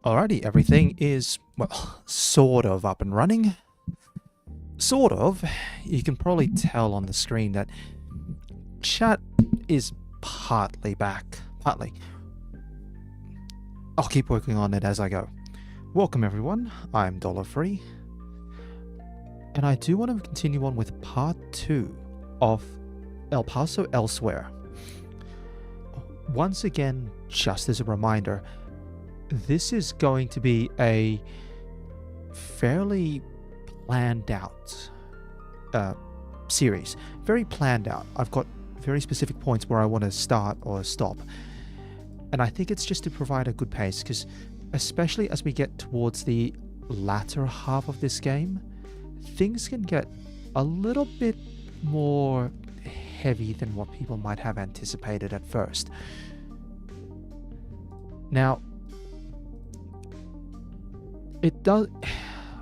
Alrighty, everything is, well, sort of up and running. Sort of. You can probably tell on the screen that chat is partly back. Partly. I'll keep working on it as I go. Welcome, everyone. I'm Dollar Free. And I do want to continue on with part 2 of El Paso Elsewhere. Once again, just as a reminder, this is going to be a fairly planned out series. Very planned out. I've got very specific points where I want to start or stop. And I think it's just to provide a good pace, because especially as we get towards the latter half of this game, things can get a little bit more heavy than what people might have anticipated at first. Now, it does.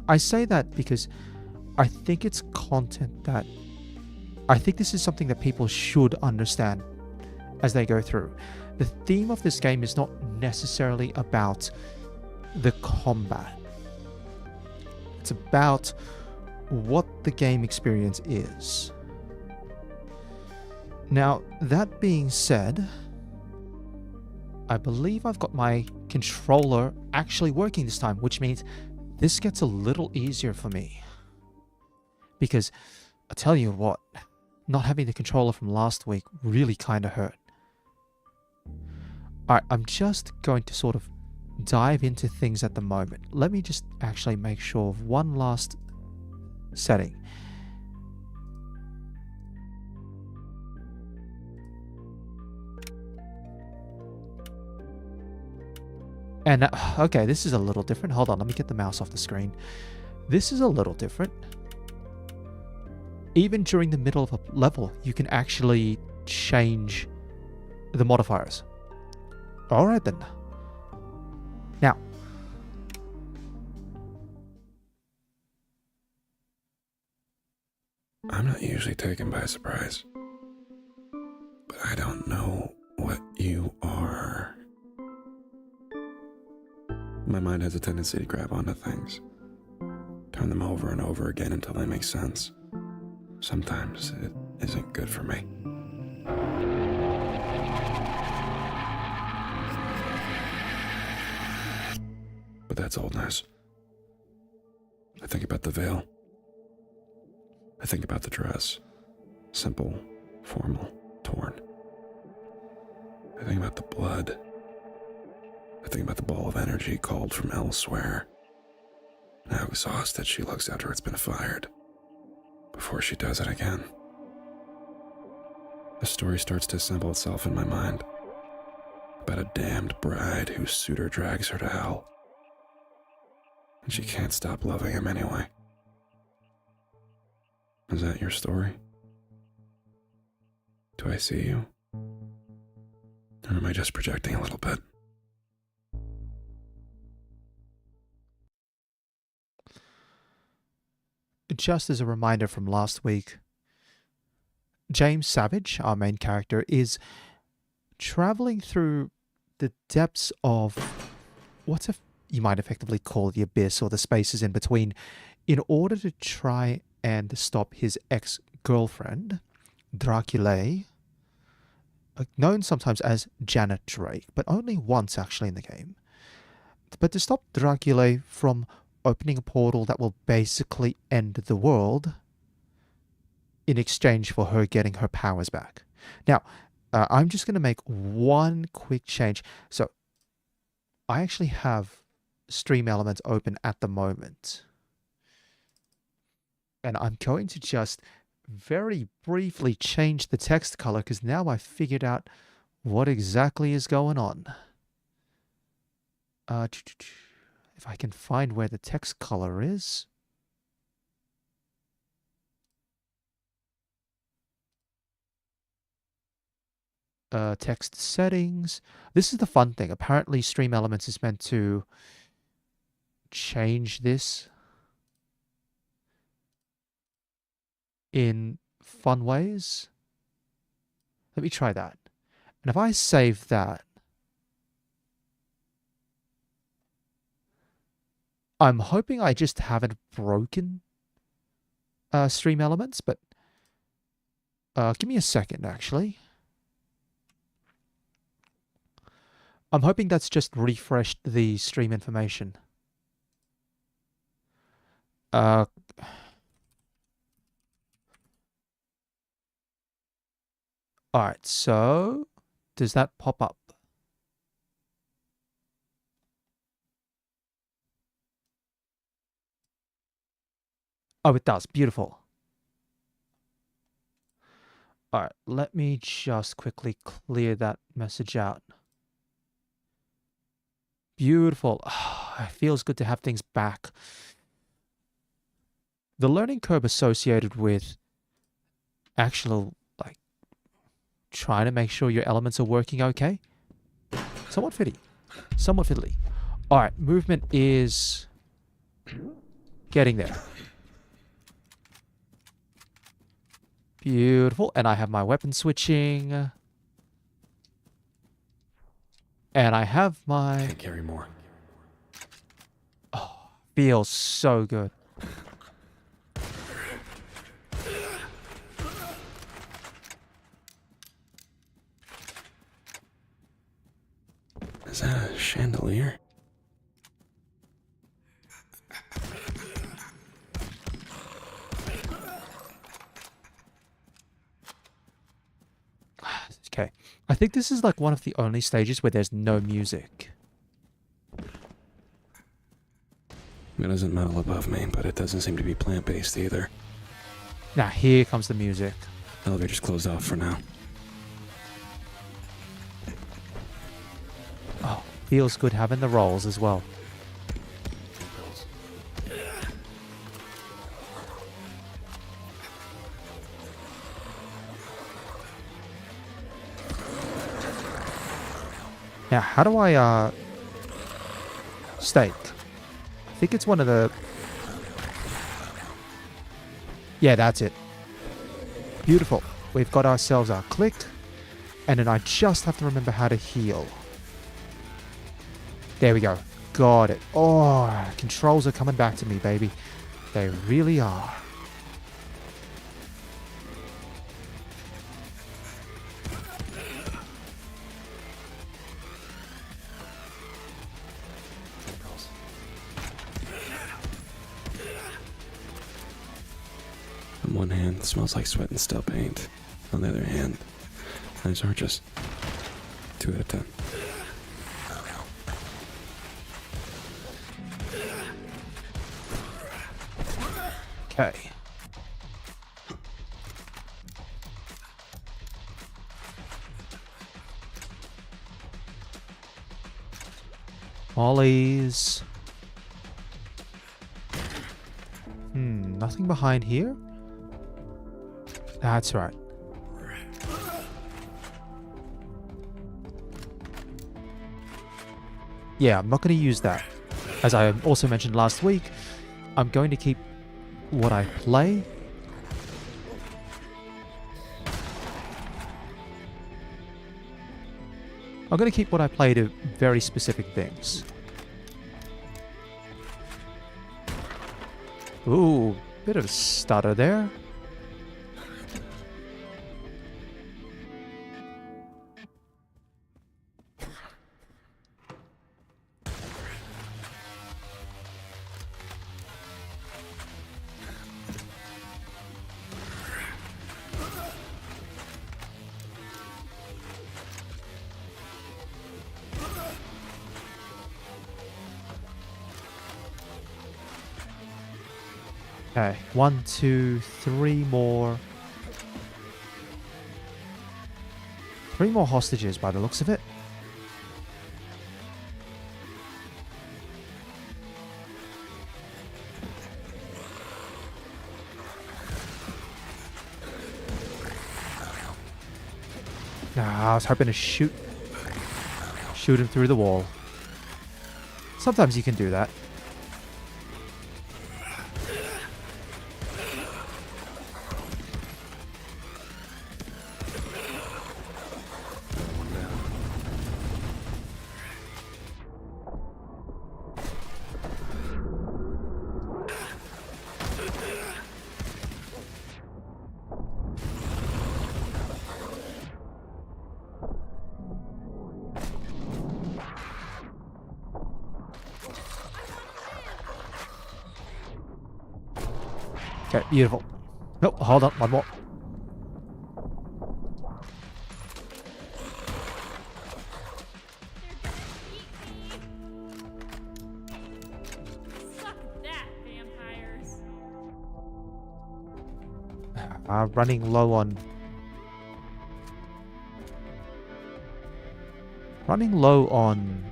I say that because I think it's content that I think this is something that people should understand as they go through. The theme of this game is not necessarily about the combat. It's about what the game experience is. Now, that being said, I believe I've got my controller actually working this time, which means this gets a little easier for me. Because, I tell you what, not having the controller from last week really kind of hurt. Alright, I'm just going to sort of dive into things at the moment. Let me just actually make sure of one last setting. And, okay, this is a little different. Hold on, let me get the mouse off the screen. This is a little different. Even during the middle of a level, you can actually change the modifiers. Alright then. Now. I'm not usually taken by surprise. But I don't know what you are. My mind has a tendency to grab onto things, turn them over and over again until they make sense. Sometimes it isn't good for me. But that's old news. I think about the veil. I think about the dress. Simple, formal, torn. I think about the blood. I think about the ball of energy called from elsewhere. And how exhausted she looks after it's been fired. Before she does it again. The story starts to assemble itself in my mind. About a damned bride whose suitor drags her to hell. And she can't stop loving him anyway. Is that your story? Do I see you? Or am I just projecting a little bit? Just as a reminder from last week, James Savage, our main character, is traveling through the depths of what you might effectively call the abyss or the spaces in between in order to try and stop his ex-girlfriend, Draculae, known sometimes as Janet Drake, but only once actually in the game. But to stop Draculae from opening a portal that will basically end the world in exchange for her getting her powers back. Now, I'm just going to make one quick change. So, I actually have Stream Elements open at the moment. And I'm going to just very briefly change the text color because now I've figured out what exactly is going on. If I can find where the text color is. Text settings. This is the fun thing. Apparently Stream Elements is meant to change this in fun ways. Let me try that. And if I save that, I'm hoping I just haven't broken stream elements, but give me a second, actually. I'm hoping that's just refreshed the stream information. Alright, so does that pop up? Oh, it does. Beautiful. Alright, let me just quickly clear that message out. Beautiful. It feels good to have things back. The learning curve associated with actual, like, trying to make sure your elements are working okay. Somewhat fiddly. Somewhat fiddly. Alright, movement is getting there. Beautiful. And I have my weapon switching. And I have my... Can't carry more. Oh, feels so good. Is that a chandelier? Okay. I think this is like one of the only stages where there's no music. It doesn't metal above me, but it doesn't seem to be plant-based either. Now here comes the music. Elevator's closed off for now. Oh, feels good having the rolls as well. Now, how do I, stake? I think it's one of the... Yeah, that's it. Beautiful. We've got ourselves our click. And then I just have to remember how to heal. There we go. Got it. Oh, controls are coming back to me, baby. They really are. On one hand, it smells like sweat and stale paint. On the other hand, nice arches. 2 out of 10. Okay. Ollies. Nothing behind here? That's right. Yeah, I'm not going to use that. As I also mentioned last week, I'm going to keep what I play. I'm going to keep what I play to very specific things. Ooh, bit of stutter there. Okay, 1, 2, 3 more. 3 more hostages by the looks of it. Nah, I was hoping to shoot him through the wall. Sometimes you can do that. Okay, beautiful. Oh, hold on, one more. Suck that, vampires. Running low on... Running low on...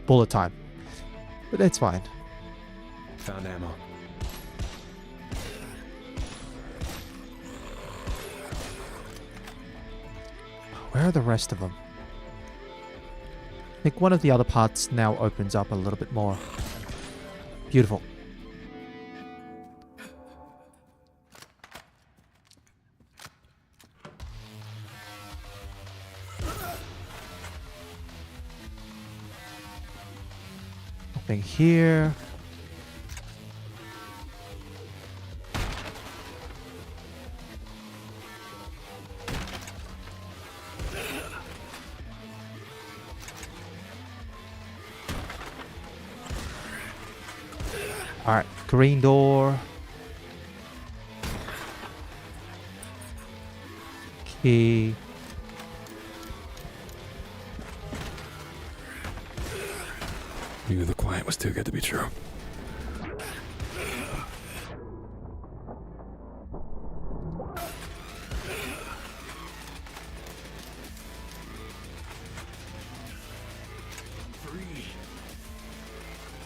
bullet time. But that's fine. Found ammo. Where are the rest of them? I think one of the other parts now opens up a little bit more. Beautiful. Nothing here. Alright, green door. Key. Knew the quiet was too good to be true.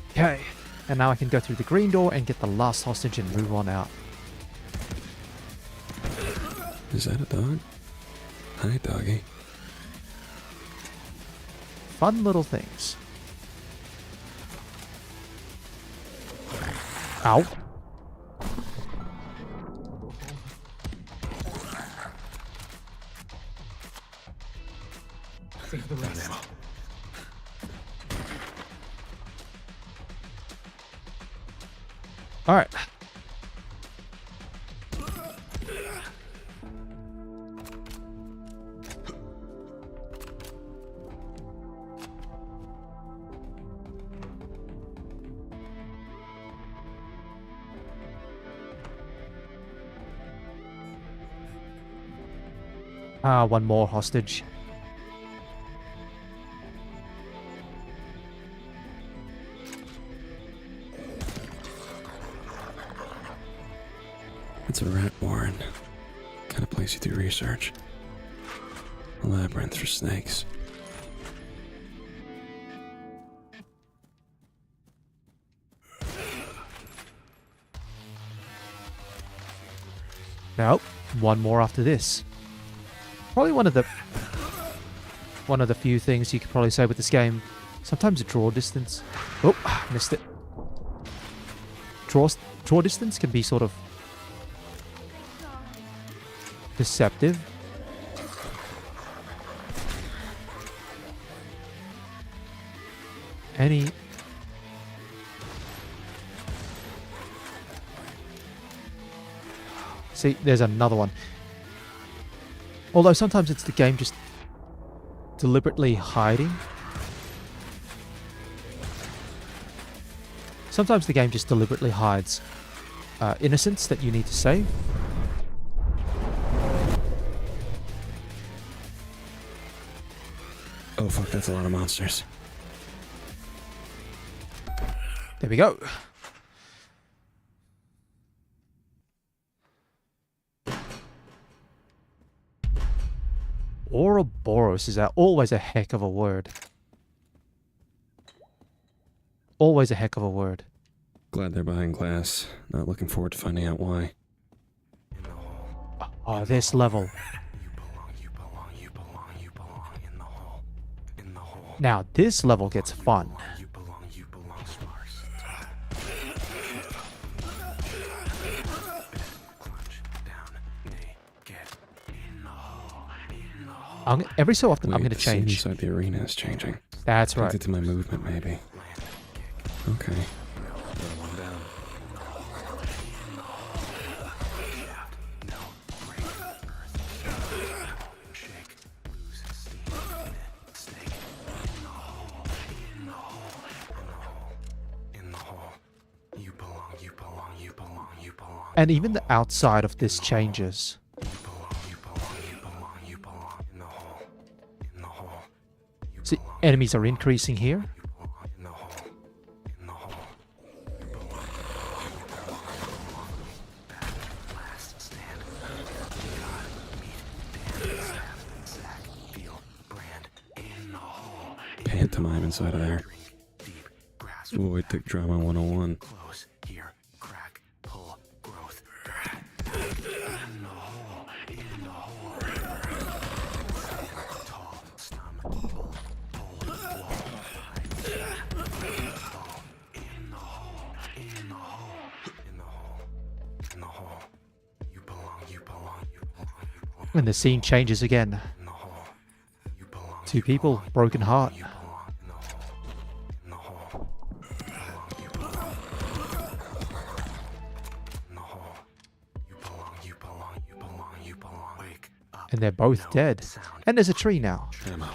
Okay. And now I can go through the green door and get the last hostage and move on out. Is that a dog? Hi, doggy. Fun little things. Ow. Found ammo. All right. One more hostage. It's a rat warren. Kind of place you do research. A labyrinth for snakes. Nope. One more after this. Probably one of the few things you could probably say with this game. Sometimes a draw distance. Oh, missed it. Draw distance can be sort of deceptive. See, there's another one. Although sometimes it's the game just deliberately hiding. Sometimes the game just deliberately hides innocence that you need to save. Oh fuck, that's a lot of monsters. There we go. Ouroboros is always a heck of a word. Always a heck of a word. Glad they're behind glass. Not looking forward to finding out why. Oh, this level. Now, this level gets fun. Every so often, I'm going to change. The scene inside the arena is changing. That's right. Connected to my movement, maybe. Okay. And even the outside of this changes. See, enemies are increasing here. Pantomime inside of there. Void Tick Drama 101. And the scene changes again. Two people, broken heart. And they're both dead. And there's a tree now. Ammo.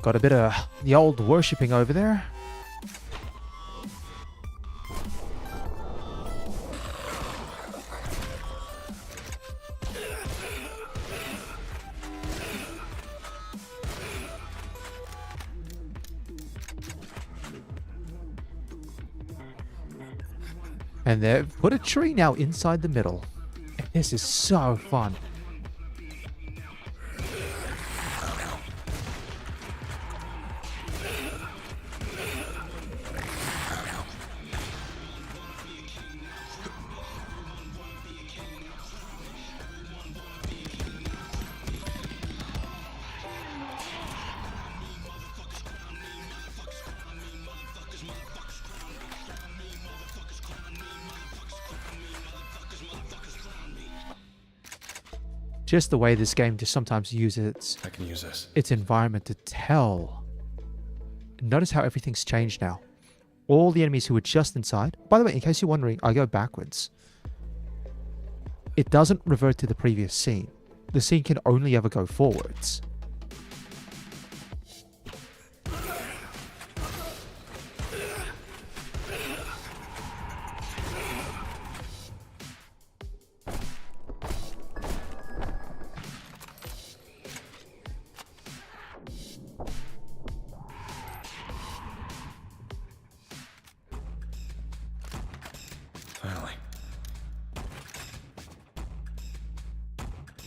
Got a bit of the old worshipping over there. And they've put a tree now inside the middle. This is so fun. Just the way this game just sometimes uses I can use this. its environment to tell. Notice how everything's changed now. All the enemies who were just inside. By the way, in case you're wondering, I go backwards. It doesn't revert to the previous scene. The scene can only ever go forwards. Finally.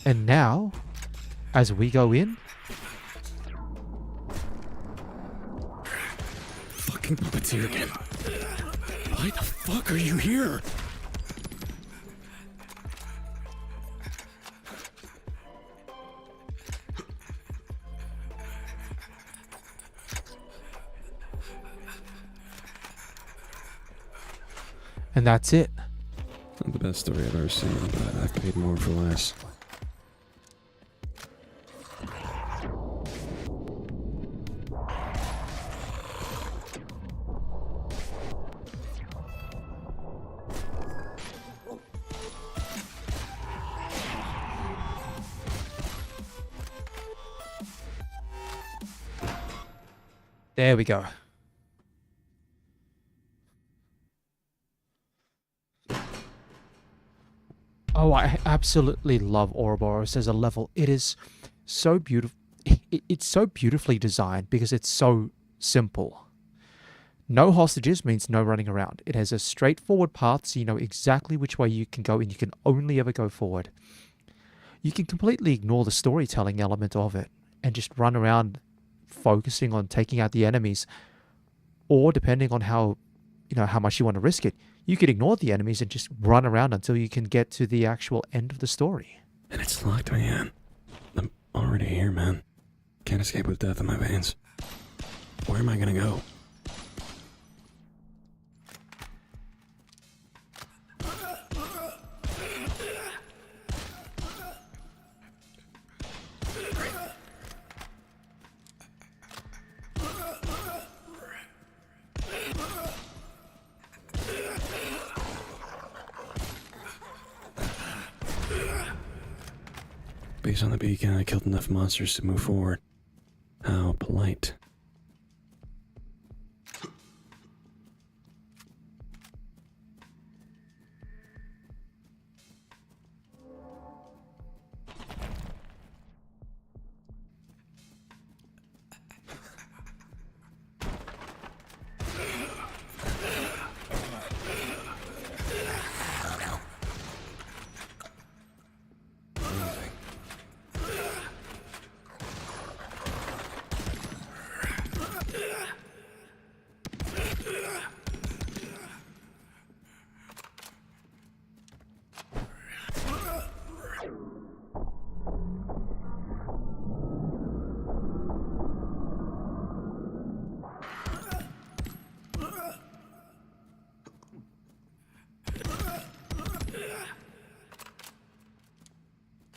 And now, as we go in, Fucking puppeteer again. Why the fuck are you here? and that's it. Not the best story I've ever seen, but I've paid more for less. There we go. Oh, I absolutely love Ouroboros as a level. It is so beautiful. It's so beautifully designed because it's so simple. No hostages means no running around. It has a straightforward path, so you know exactly which way you can go, and you can only ever go forward. You can completely ignore the storytelling element of it and just run around focusing on taking out the enemies, or depending on how much you want to risk it, you could ignore the enemies and just run around until you can get to the actual end of the story. And it's locked me in. I'm already here, man. Can't escape with death in my veins. Where am I gonna go? Based on the beacon, I killed enough monsters to move forward. How polite.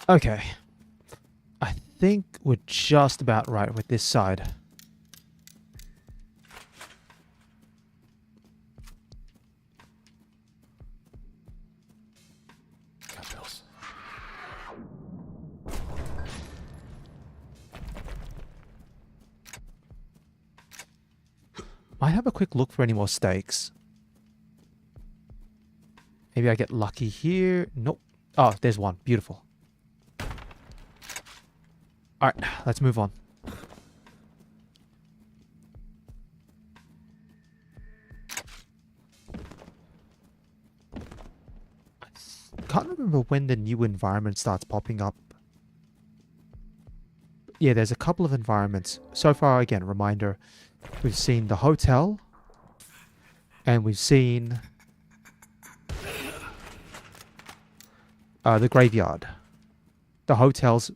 Okay. I think we're just about right with this side. Got pills. Might have a quick look for any more stakes. Maybe I get lucky here. Nope. Oh, there's one. Beautiful. Alright, let's move on. I can't remember when the new environment starts popping up. Yeah, there's a couple of environments. So far, again, reminder, we've seen the hotel, and we've seen the graveyard. The hotel's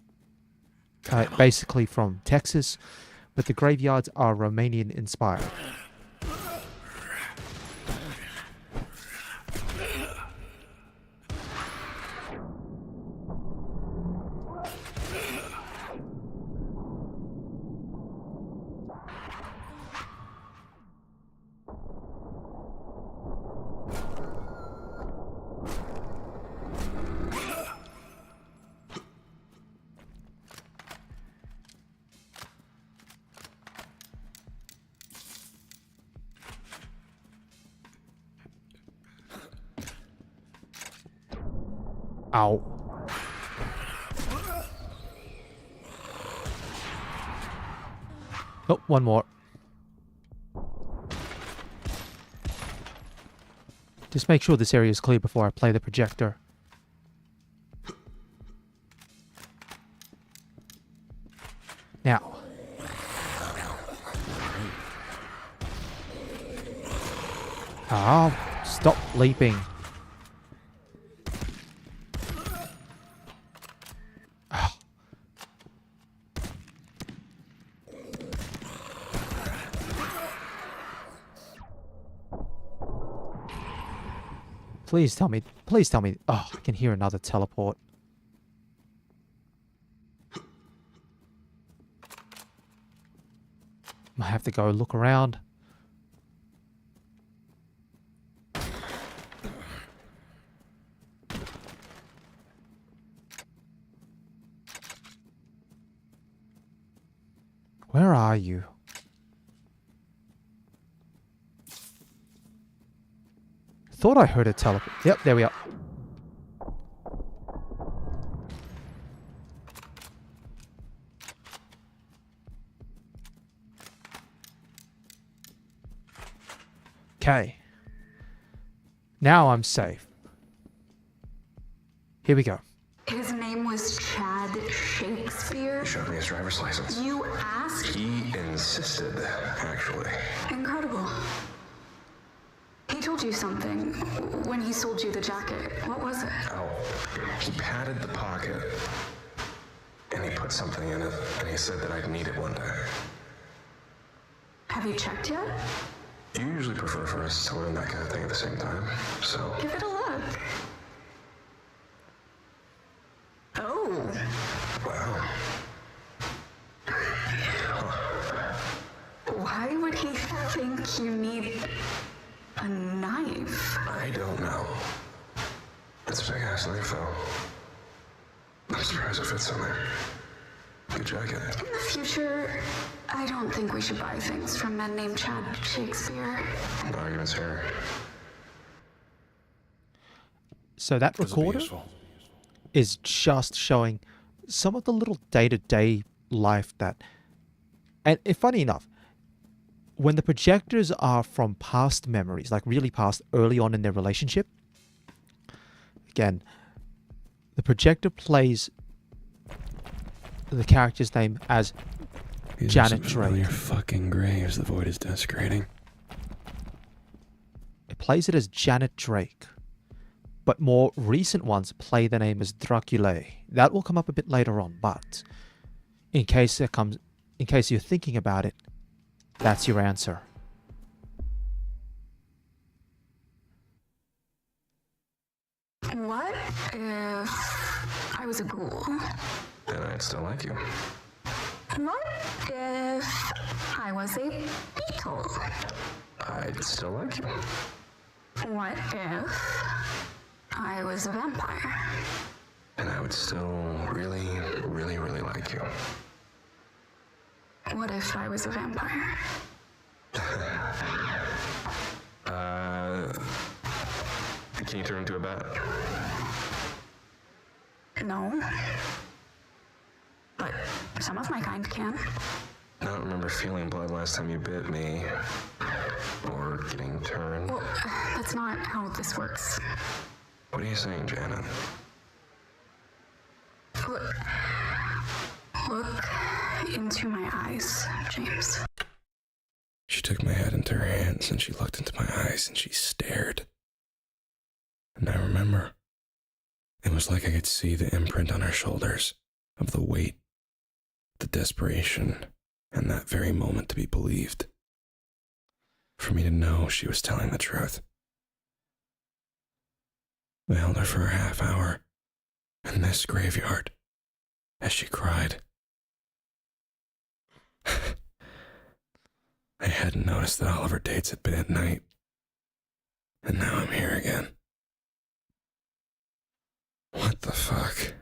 basically from Texas, but the graveyards are Romanian inspired. Ow. Oh, one more. Just make sure this area is clear before I play the projector. Now. Oh, stop leaping. Please tell me. Please tell me. Oh, I can hear another teleport. I have to go look around. Where are you? Thought I heard a teleport. Yep, there we are. Okay. Now I'm safe. Here we go. His name was Chad Shakespeare. He showed me his driver's license. You asked? He insisted, actually. Incredible. He told you something when he sold you the jacket. What was it? Oh, he patted the pocket, and he put something in it, and he said that I'd need it one day. Have you checked yet? You usually prefer for us to learn that kind of thing at the same time, so... Give it a look. Oh. Wow. Why would he think you need a knife? I don't know. It's a big-ass knife, though. I'm surprised it fits on there. Good jacket. In the future, I don't think we should buy things from men named Chad Shakespeare. The argument's here. So that This'll be recorder useful. is just showing some of the little day-to-day life that... And funny enough, when the projectors are from past memories, like really past, early on in their relationship, again, the projector plays the character's name as These Janet are some familiar Drake. fucking graves the void is desecrating. It plays it as Janet Drake. But more recent ones play the name as Dracula. That will come up a bit later on, but in case you're thinking about it, that's your answer. What if I was a ghoul? Then I'd still like you. What if I was a beetle? I'd still like you. What if I was a vampire? And I would still really, really, really like you. What if I was a vampire? Can you turn into a bat? No. But some of my kind can. I don't remember feeling blood last time you bit me. Or getting turned. Well, that's not how this works. What are you saying, Janet? Look into my eyes, James. She took my head into her hands and she looked into my eyes and she stared. And I remember, it was like I could see the imprint on her shoulders of the weight, the desperation, and that very moment to be believed. For me to know she was telling the truth. I held her for a half hour in this graveyard as she cried. I hadn't noticed that all of her dates had been at night. And now I'm here again. What the fuck?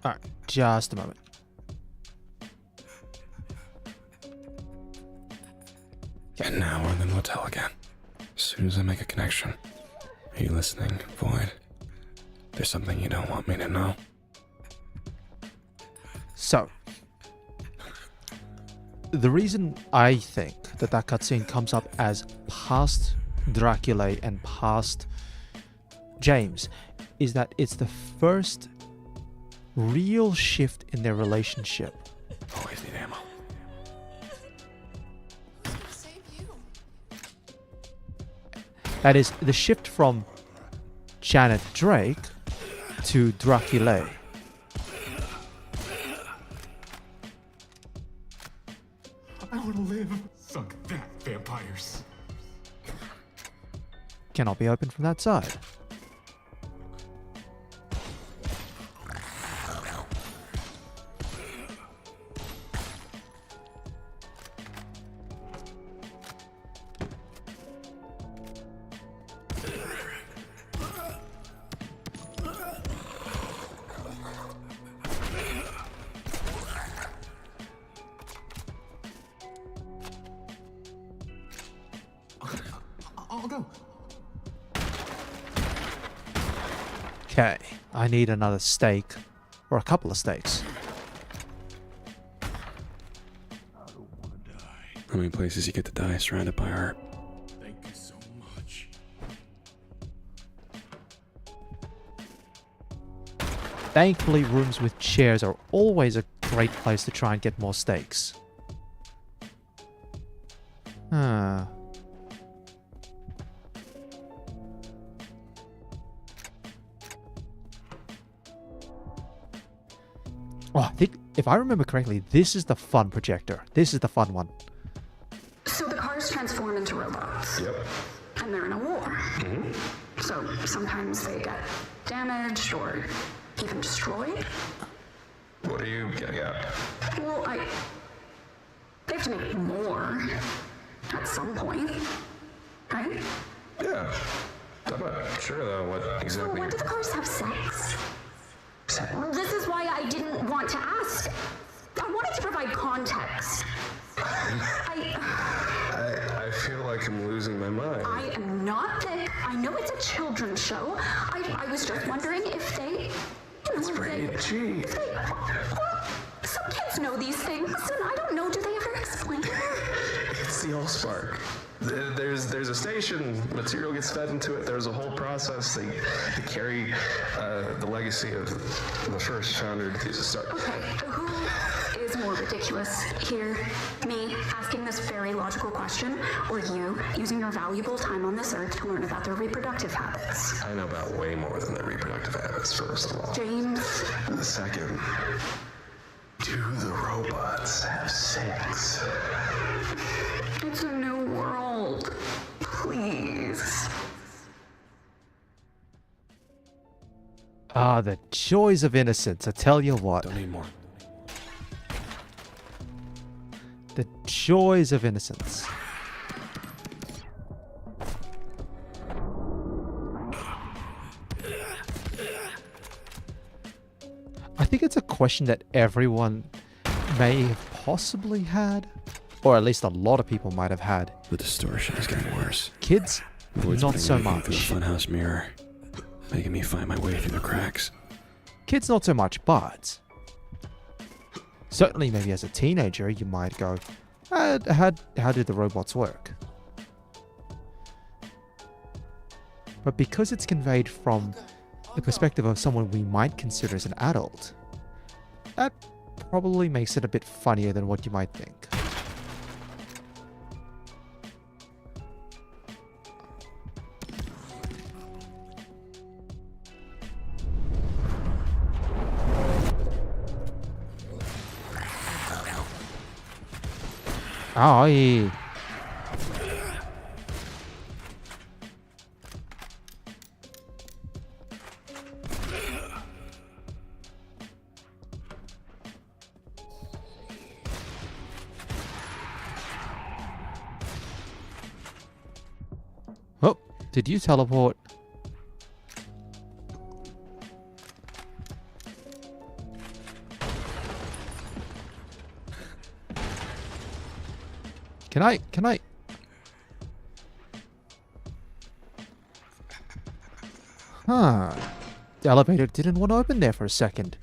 Alright, just a moment. And now we're in the motel again. As soon as I make a connection. Are you listening, Void? There's something you don't want me to know. So, the reason I think that cutscene comes up as past Dracula and past James is that it's the first real shift in their relationship. Always need ammo. That is, the shift from Janet Drake to Dracula. I want to live. Fuck that, vampires. Cannot be opened from that side. I'll go. Okay, I need another steak. Or a couple of steaks. How many places you get to die surrounded by art? Thank you so much. Thankfully, rooms with chairs are always a great place to try and get more steaks. Huh. Oh, I think, if I remember correctly, this is the fun projector. This is the fun one. So the cars transform into robots. Yep. And they're in a war. So sometimes they get damaged or even destroyed. What are you getting at? Well, they have to make more at some point, right? I'm not sure though what exactly. When do the cars have sex? This is why I didn't want to ask. I wanted to provide context. I feel like I'm losing my mind. I am not thick. I know it's a children's show. I was just wondering if they... It's rated G. Some kids know these things, and I don't know, do they ever explain? It's the Allspark. There's a station, material gets fed into it, there's a whole process. They carry the legacy of the first founder to start. Okay, who is more ridiculous here? Me asking this very logical question, or you using your valuable time on this earth to learn about their reproductive habits? I know about way more than their reproductive habits, first of all. James, The second, do the robots have sex? it's a new world. Please. Ah, the joys of innocence, I tell you what. Don't need more. The joys of innocence. I think it's a question that everyone may have possibly had, or at least a lot of people might have had. The distortion is getting worse. Kids, Void's not putting so everything through the much. funhouse mirror, making me find my way through the cracks. Kids, not so much, but certainly maybe as a teenager, you might go, how did the robots work? But because it's conveyed from the perspective of someone we might consider as an adult, that probably makes it a bit funnier than what you might think. Oh, yeah. Oh, did you teleport? Can I? Huh. The elevator didn't want to open there for a second.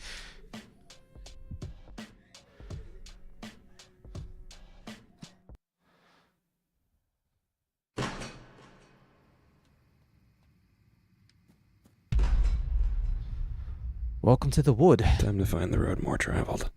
Welcome to the wood. Time to find the road more traveled.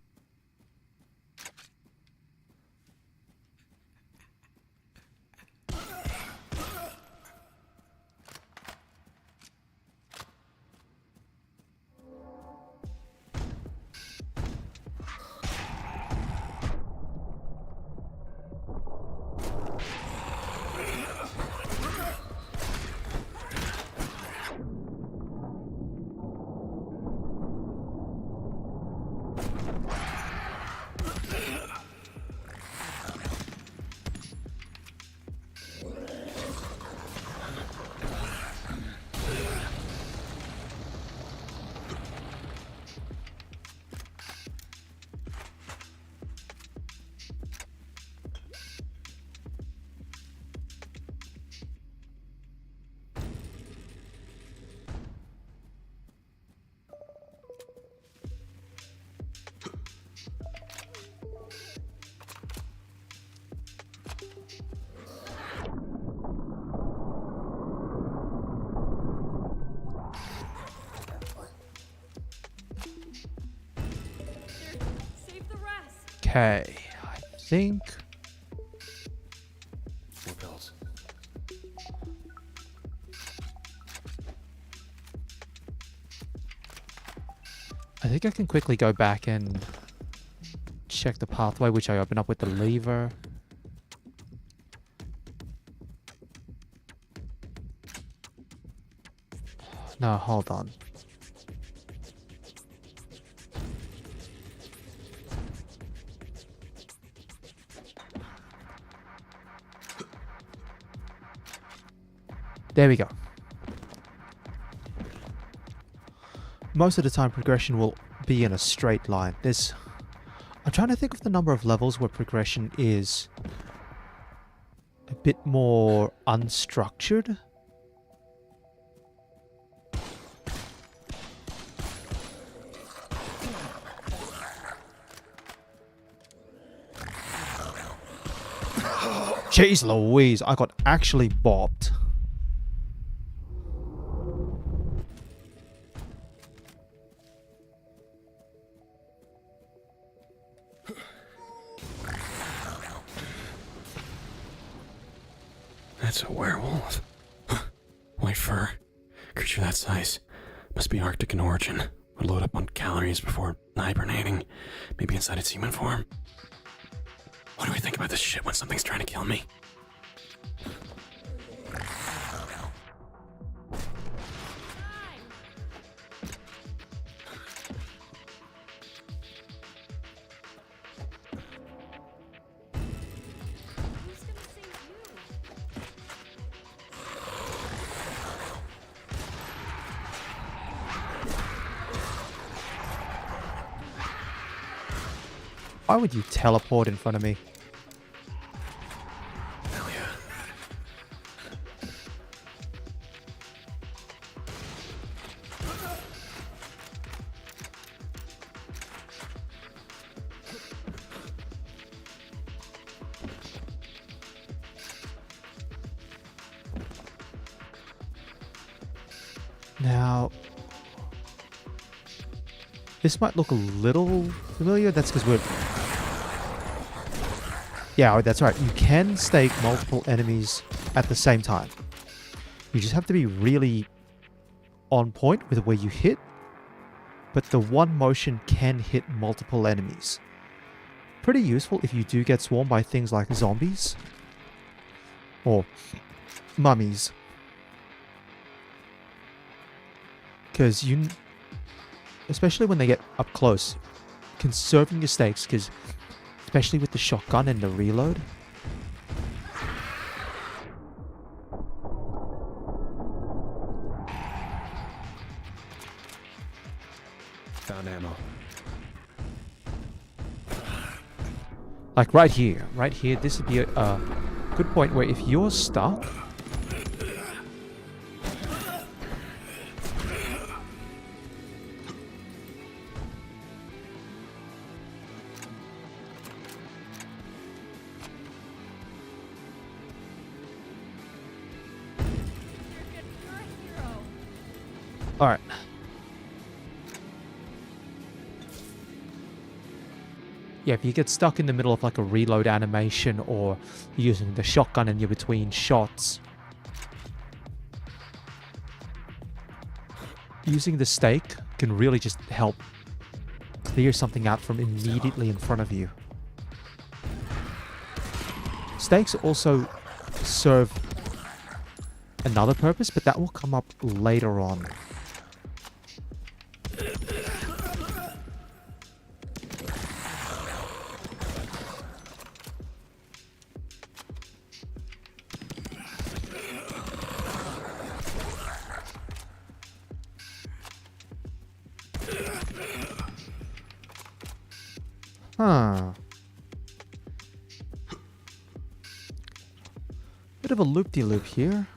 Save the rest. Okay, I think... More pills. I think I can quickly go back and check the pathway, which I open up with the lever. No, hold on. There we go. Most of the time progression will be in a straight line. I'm trying to think of the number of levels where progression is a bit more unstructured. Jeez Louise, I got actually bopped. That's a werewolf. White fur. Creature that size. Must be Arctic in origin. Would load up on calories before hibernating. Maybe inside its human form. What do I think about this shit when something's trying to kill me? Who's gonna save you? Why would you teleport in front of me? Hell yeah. Now, this might look a little familiar. That's because we're... Yeah, that's right. You can stake multiple enemies at the same time. You just have to be really on point with where you hit. But the one motion can hit multiple enemies. Pretty useful if you do get swarmed by things like zombies. Or mummies. Because you... Especially when they get up close. Conserving your stakes, because... Especially with the shotgun and the reload. Found ammo. Like right here, this would be a good point where if you're stuck... You're a hero. Alright. Yeah, if you get stuck in the middle of like a reload animation or using the shotgun and you're between shots, using the stake can really just help clear something out from immediately in front of you. Stakes also serve another purpose, but that will come up later on. Huh. Bit of a loop-de-loop here.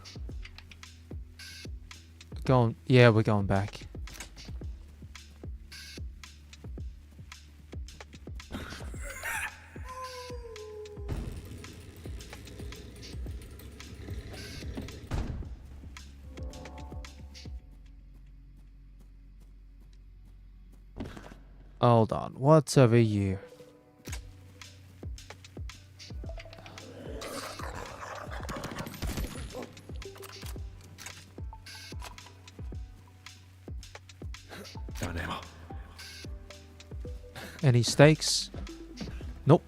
Yeah, we're going back. Hold on, what's over here? Found ammo. Any stakes? Nope.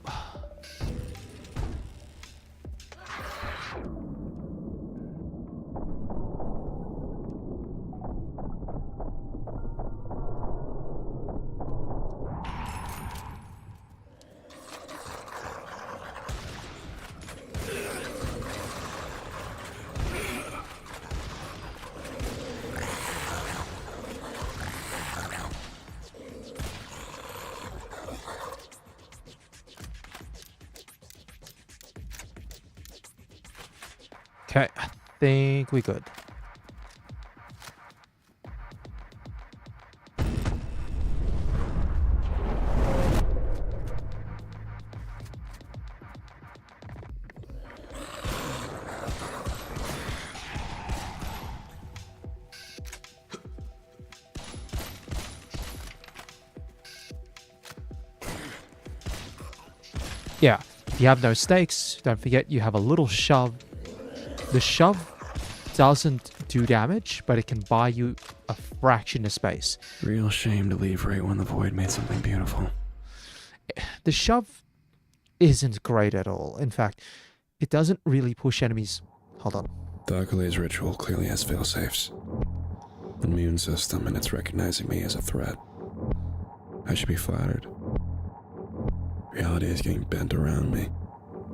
Okay, I think we're good. Yeah, if you have no stakes, don't forget you have a little shove. The shove doesn't do damage, but it can buy you a fraction of space. Real shame to leave right when the void made something beautiful. The shove isn't great at all. In fact, it doesn't really push enemies. Hold on. The Akule's ritual clearly has failsafes. An immune system, and it's recognizing me as a threat. I should be flattered. Reality is getting bent around me,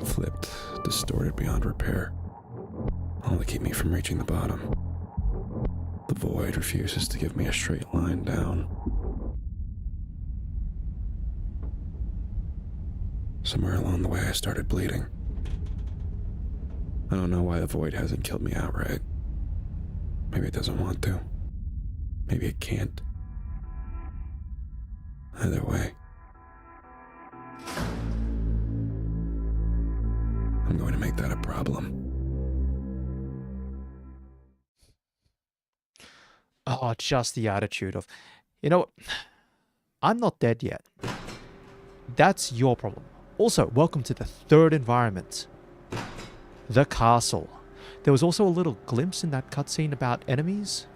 flipped, distorted beyond repair, all to keep me from reaching the bottom. The void refuses to give me a straight line down. Somewhere along the way, I started bleeding. I don't know why the void hasn't killed me outright. Maybe it doesn't want to. Maybe it can't. Either way, I'm going to make that a problem. Oh, just the attitude of, you know what? I'm not dead yet. That's your problem. Also, welcome to the third environment. The castle. There was also a little glimpse in that cutscene about enemies.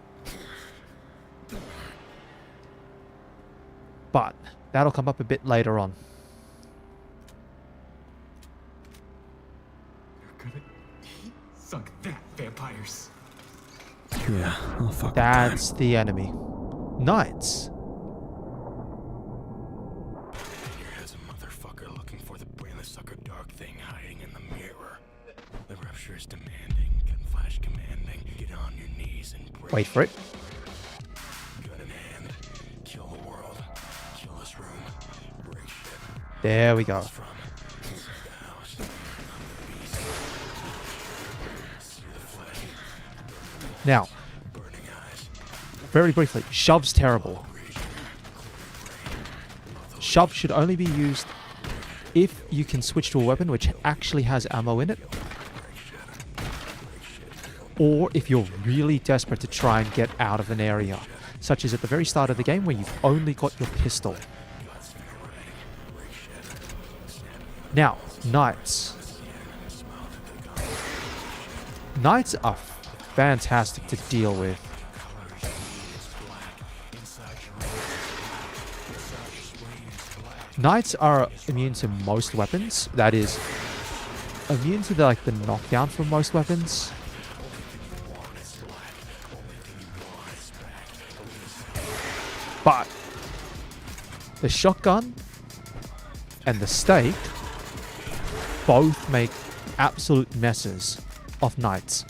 But that'll come up a bit later on. You're gonna suck that, vampires. Yeah, I'll fuck That's the enemy. Knights. Here's a motherfucker looking for the brainless sucker dark thing hiding in the mirror. The rupture is demanding, gun flash commanding. Get on your knees and break. Wait for it. Gun in hand, kill the world, kill this room, break shit There we go. from the house. See the flag, Now, burning eyes. very briefly, shove's terrible. Shove should only be used if you can switch to a weapon which actually has ammo in it, or if you're really desperate to try and get out of an area, such as at the very start of the game where you've only got your pistol. Now, knights. Knights are fantastic to deal with. Knights are immune to most weapons. That is, immune to the knockdown from most weapons. But the shotgun and the stake both make absolute messes of knights.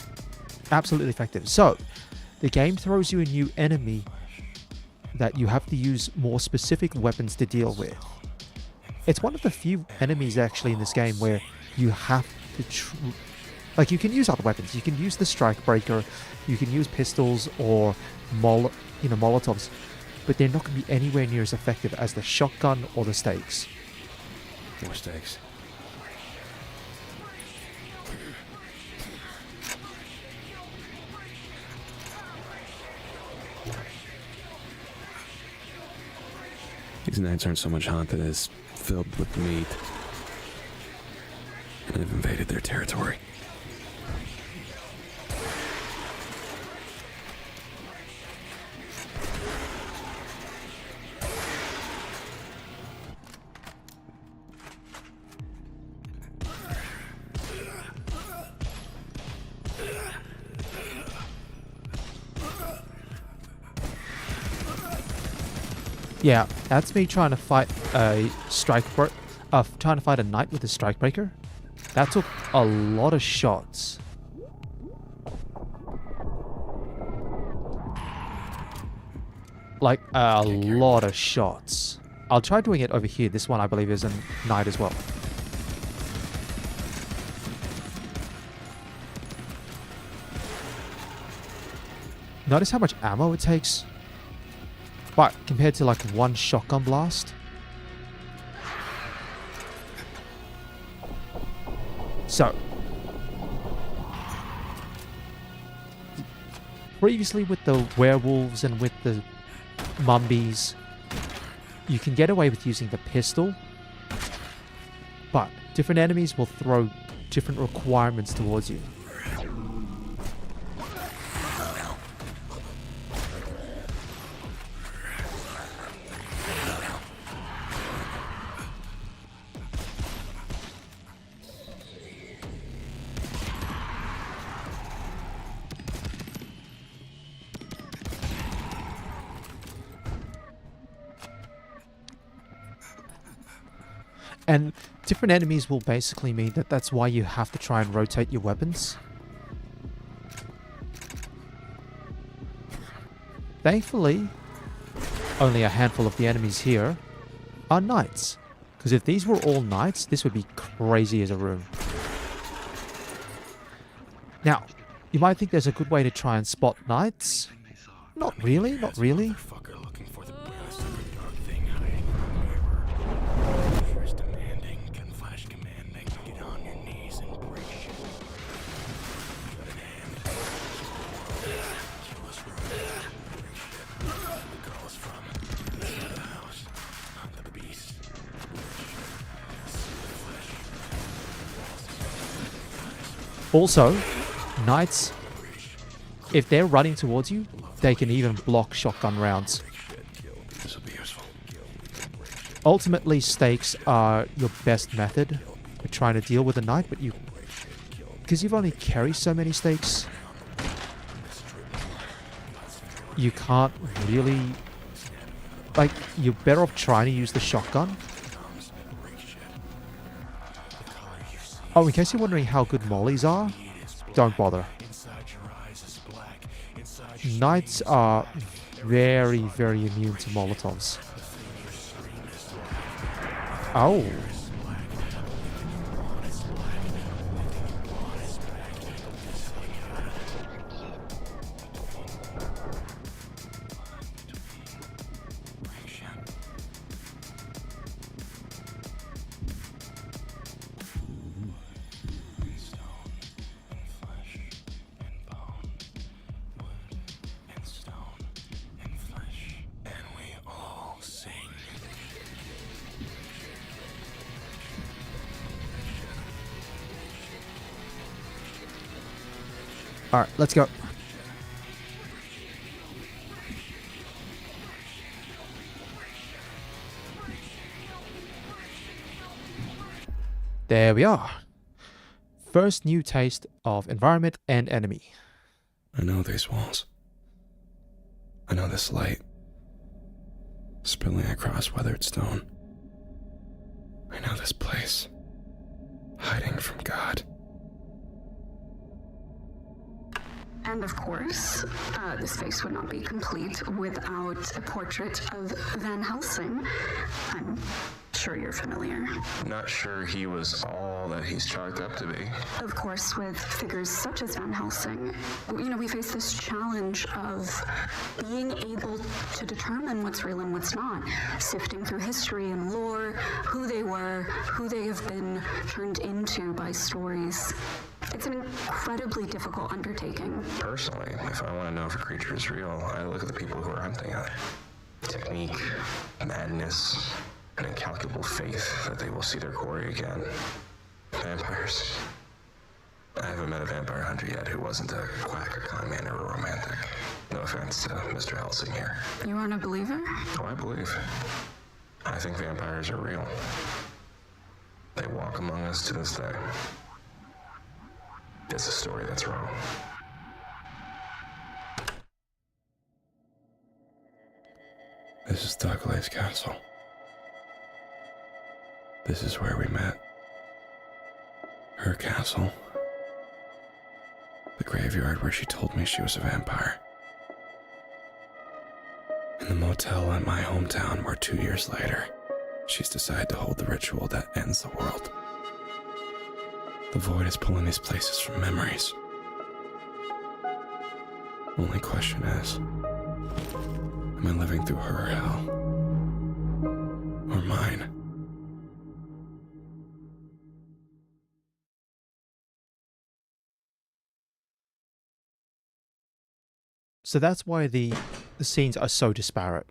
Absolutely effective. So, the game throws you a new enemy that you have to use more specific weapons to deal with. It's one of the few enemies actually in this game where you have to you can use other weapons. You can use the strike breaker, you can use pistols or Molotovs, but they're not going to be anywhere near as effective as the shotgun or the stakes. More stakes. These nights aren't so much haunted as filled with meat. And I've invaded their territory. Yeah, that's me trying to fight a trying to fight a knight with a strike breaker. That took a lot of shots. Like a lot of shots. I'll try doing it over here. This one I believe is a knight as well. Notice how much ammo it takes? But compared to like one shotgun blast. So, previously with the werewolves and with the mumbies, you can get away with using the pistol, but different enemies will throw different requirements towards you. And different enemies will basically mean that that's why you have to try and rotate your weapons. Thankfully, only a handful of the enemies here are knights. Because if these were all knights, this would be crazy as a room. Now, you might think there's a good way to try and spot knights. Not really, not really. Motherfucker looking for the brain sucker dark thing hiding in the mirror. Pressure is demanding, can flash commanding. Get on your knees and break shit. Gun in hand. Kill us room. Break shit. The girl is from the house. Hunt the beast. Also, knights, if they're running towards you, they can even block shotgun rounds. This will be useful. Ultimately, stakes are your best method for trying to deal with a knight, but because you've only carried so many stakes, you can't really, like, you're better off trying to use the shotgun. Oh, in case you're wondering how good mollies are, don't bother. Knights are very, very immune to Molotovs. Oh. All right, let's go. There we are. First new taste of environment and enemy. I know these walls. I know this light. Spilling across weathered stone. I know this place. Hiding from God. And of course, the space would not be complete without a portrait of Van Helsing. I'm sure you're familiar. Not sure he was all that he's chalked up to be. Of course, with figures such as Van Helsing, we face this challenge of being able to determine what's real and what's not, sifting through history and lore, who they were, who they have been turned into by stories. It's an incredibly difficult undertaking. Personally, if I want to know if a creature is real, I look at the people who are hunting it. Technique, madness, an incalculable faith that they will see their quarry again. Vampires. I haven't met a vampire hunter yet who wasn't a quack, a con man, or a romantic. No offense to Mr. Helsing here. You aren't a believer? Oh, I believe. I think vampires are real. They walk among us to this day. It's a story that's wrong. This is Douglas Castle. This is where we met. Her castle. The graveyard where she told me she was a vampire. And the motel in my hometown where 2 years later, she's decided to hold the ritual that ends the world. The void is pulling these places from memories. Only question is, am I living through her hell? Or mine? So that's why the scenes are so disparate.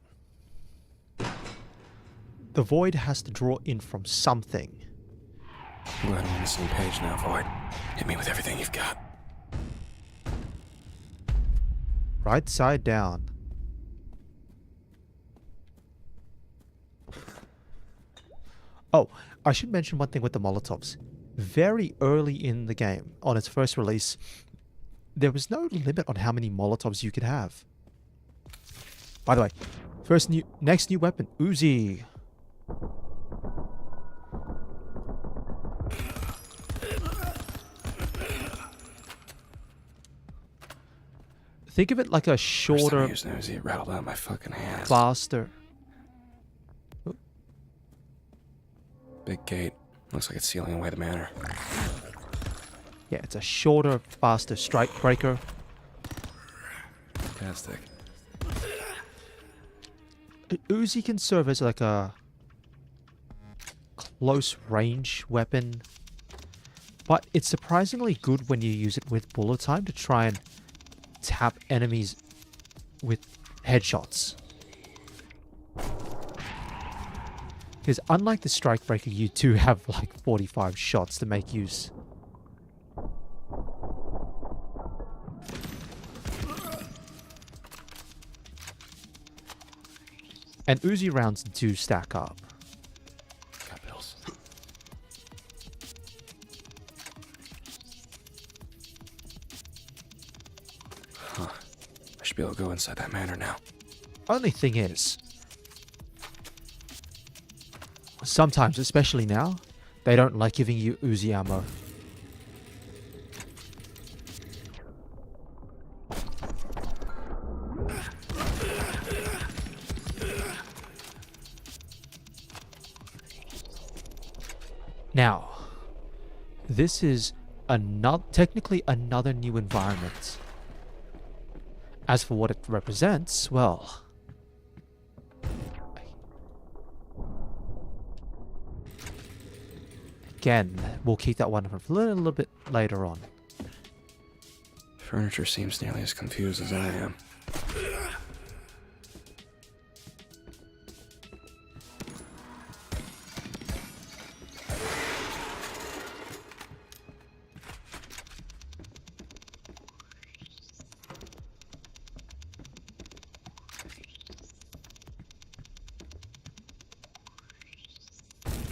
The Void has to draw in from something. I'm glad we're on the same page now, Void. Hit me with everything you've got. Right side down. Oh, I should mention one thing with the Molotovs. Very early in the game, on its first release, there was no limit on how many Molotovs you could have. By the way, next new weapon, Uzi. Think of it like a First time I shorter, used an Uzi, it rattled out my fucking hands. faster. Big gate. Looks like it's sealing away the manor. Yeah, it's a shorter, faster strike breaker. Fantastic. Uzi can serve as like a close range weapon, but it's surprisingly good when you use it with bullet time to try and tap enemies with headshots. Because unlike the strike breaker, you do have like 45 shots to make use. And Uzi rounds do stack up. Got bills. Huh. I should be able to go inside that manor now. Only thing is, sometimes, especially now, they don't like giving you Uzi ammo. Now, this is technically another new environment. As for what it represents, well, again, we'll keep that one for a little bit later on. Furniture seems nearly as confused as I am.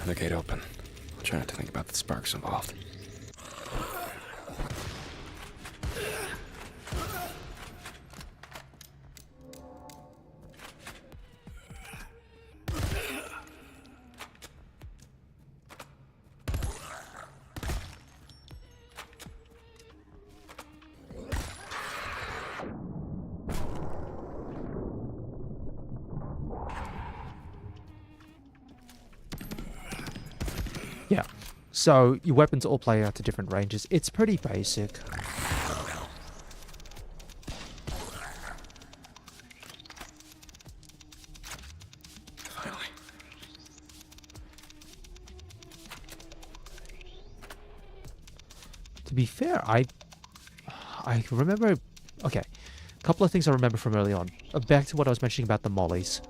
The gate open. I'll try not to think about the sparks involved. Yeah. So your weapons all play out to different ranges. It's pretty basic. Finally. To be fair, I remember... Okay. A couple of things I remember from early on. Back to what I was mentioning about the mollies.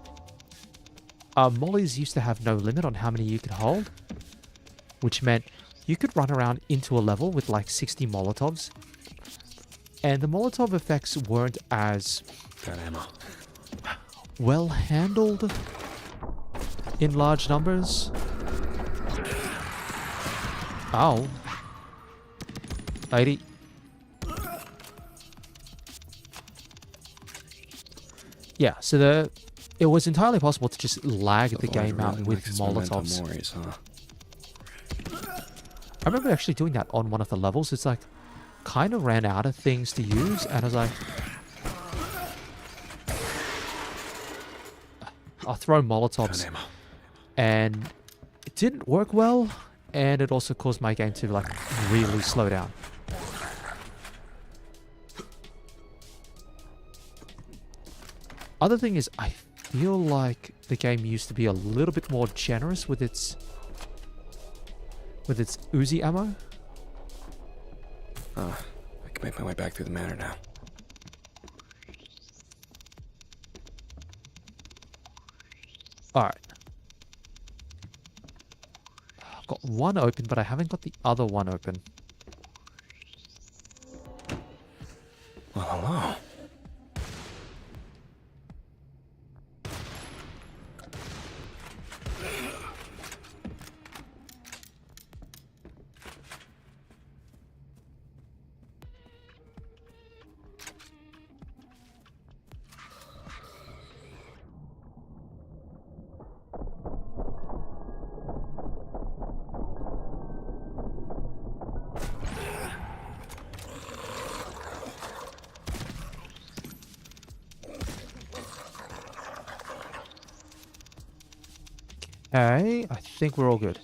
Mollies used to have no limit on how many you could hold, which meant you could run around into a level with like 60 Molotovs, and the Molotov effects weren't as Got ammo. well handled in large numbers. Ow. Lady. Yeah, so it was entirely possible to just lag the game out with Molotovs. Mores, huh? I remember actually doing that on one of the levels. It's like, kind of ran out of things to use, and I was like, I'll throw Molotovs, Got ammo. and it didn't work well, and it also caused my game to like really slow down. Other thing is, I feel like the game used to be a little bit more generous with its Uzi ammo. I can make my way back through the manor now. Alright. I've got one open, but I haven't got the other one open. Well, hello. Okay, I think we're all good.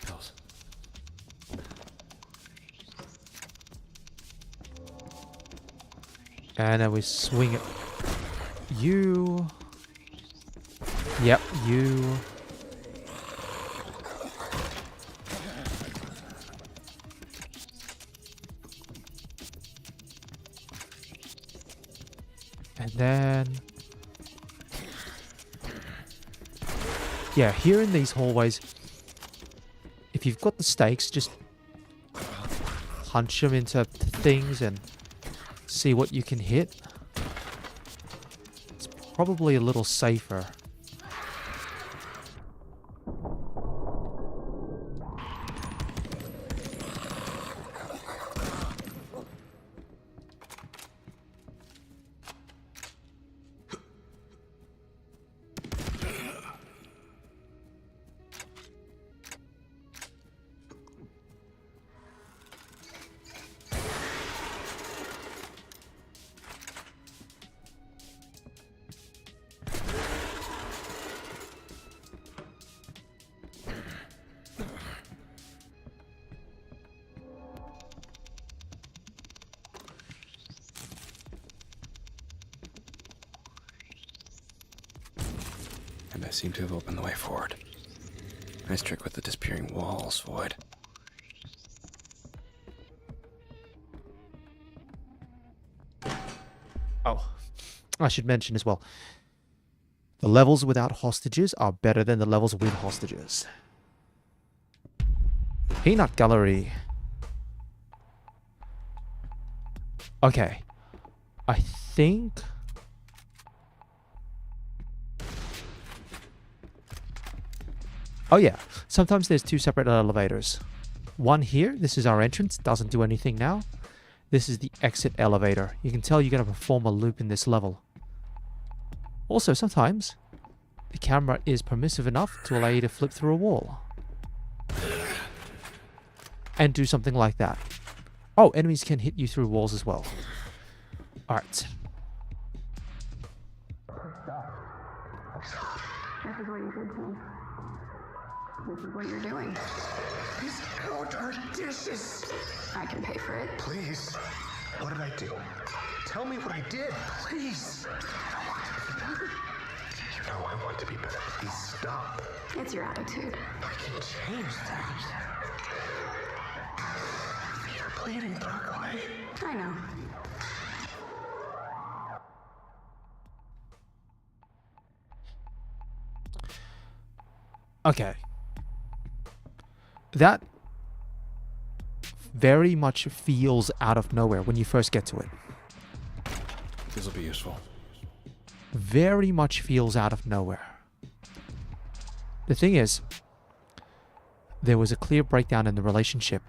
Pills. And then we swing it. You. Yep, you. And then... yeah, here in these hallways, if you've got the stakes, just punch them into things and see what you can hit. It's probably a little safer. And I seem to have opened the way forward. Nice trick with the disappearing walls, Void. Oh, I should mention as well, the levels without hostages are better than the levels with hostages. Peanut Gallery. Okay. I think... oh yeah, sometimes there's two separate elevators. One here, this is our entrance, doesn't do anything now. This is the exit elevator. You can tell you're going to perform a loop in this level. Also, sometimes the camera is permissive enough to allow you to flip through a wall. And do something like that. Oh, enemies can hit you through walls as well. Alright. This is what you did to me. This is what you're doing. These out are dishes. I can pay for it. Please. What did I do? Tell me what I did, please. You know I want to be better. Please stop. It's your attitude. I can change that. You're bleeding, Darklight. I know. Okay. That very much feels out of nowhere when you first get to it. This will be useful. Very much feels out of nowhere. The thing is, there was a clear breakdown in the relationship.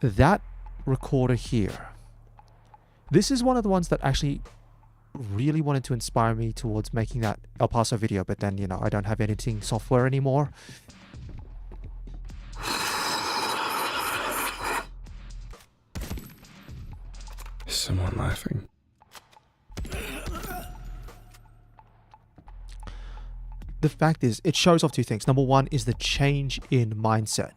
That recorder here, this is one of the ones that actually really wanted to inspire me towards making that El Paso video, but then, you know, I don't have editing software anymore. Is someone laughing? The fact is, it shows off two things. Number one is the change in mindset.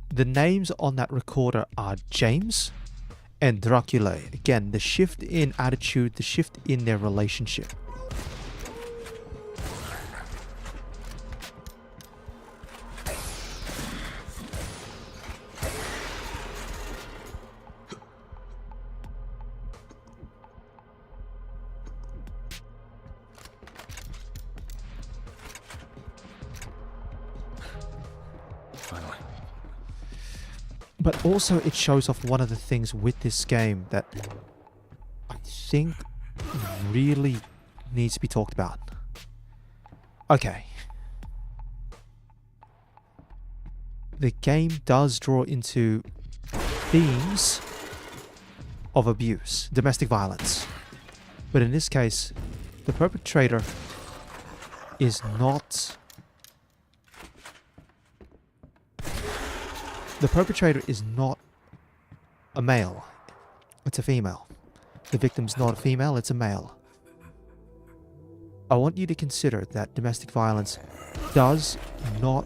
The names on that recorder are James and Dracula. Again, the shift in attitude, the shift in their relationship. Finally. But also it shows off one of the things with this game that I think really needs to be talked about. Okay. The game does draw into themes of abuse, domestic violence. But in this case, the perpetrator is not... The perpetrator is not a male. It's a female. The victim's not a female, it's a male. I want you to consider that domestic violence does not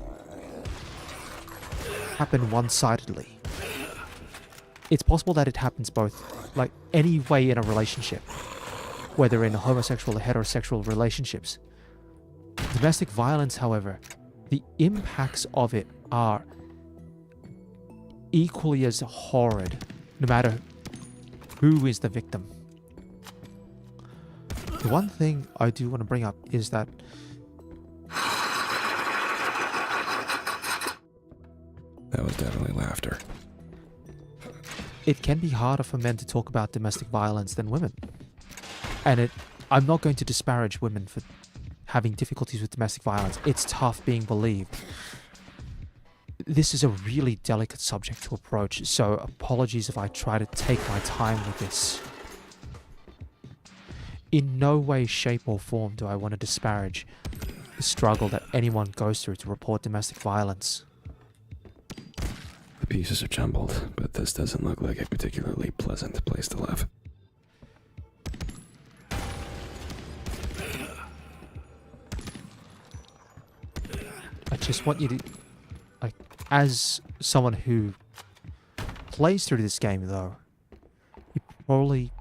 happen one-sidedly. It's possible that it happens both, like any way in a relationship, whether in homosexual or heterosexual relationships. Domestic violence, however, the impacts of it are equally as horrid, no matter who is the victim. The one thing I do want to bring up is that That was definitely laughter. it can be harder for men to talk about domestic violence than women. And I'm not going to disparage women for having difficulties with domestic violence. It's tough being believed. This is a really delicate subject to approach, so apologies if I try to take my time with this. In no way, shape or form do I want to disparage the struggle that anyone goes through to report domestic violence. The pieces are jumbled, but this doesn't look like a particularly pleasant place to live. I just want you to, like, as someone who plays through this game though, you probably,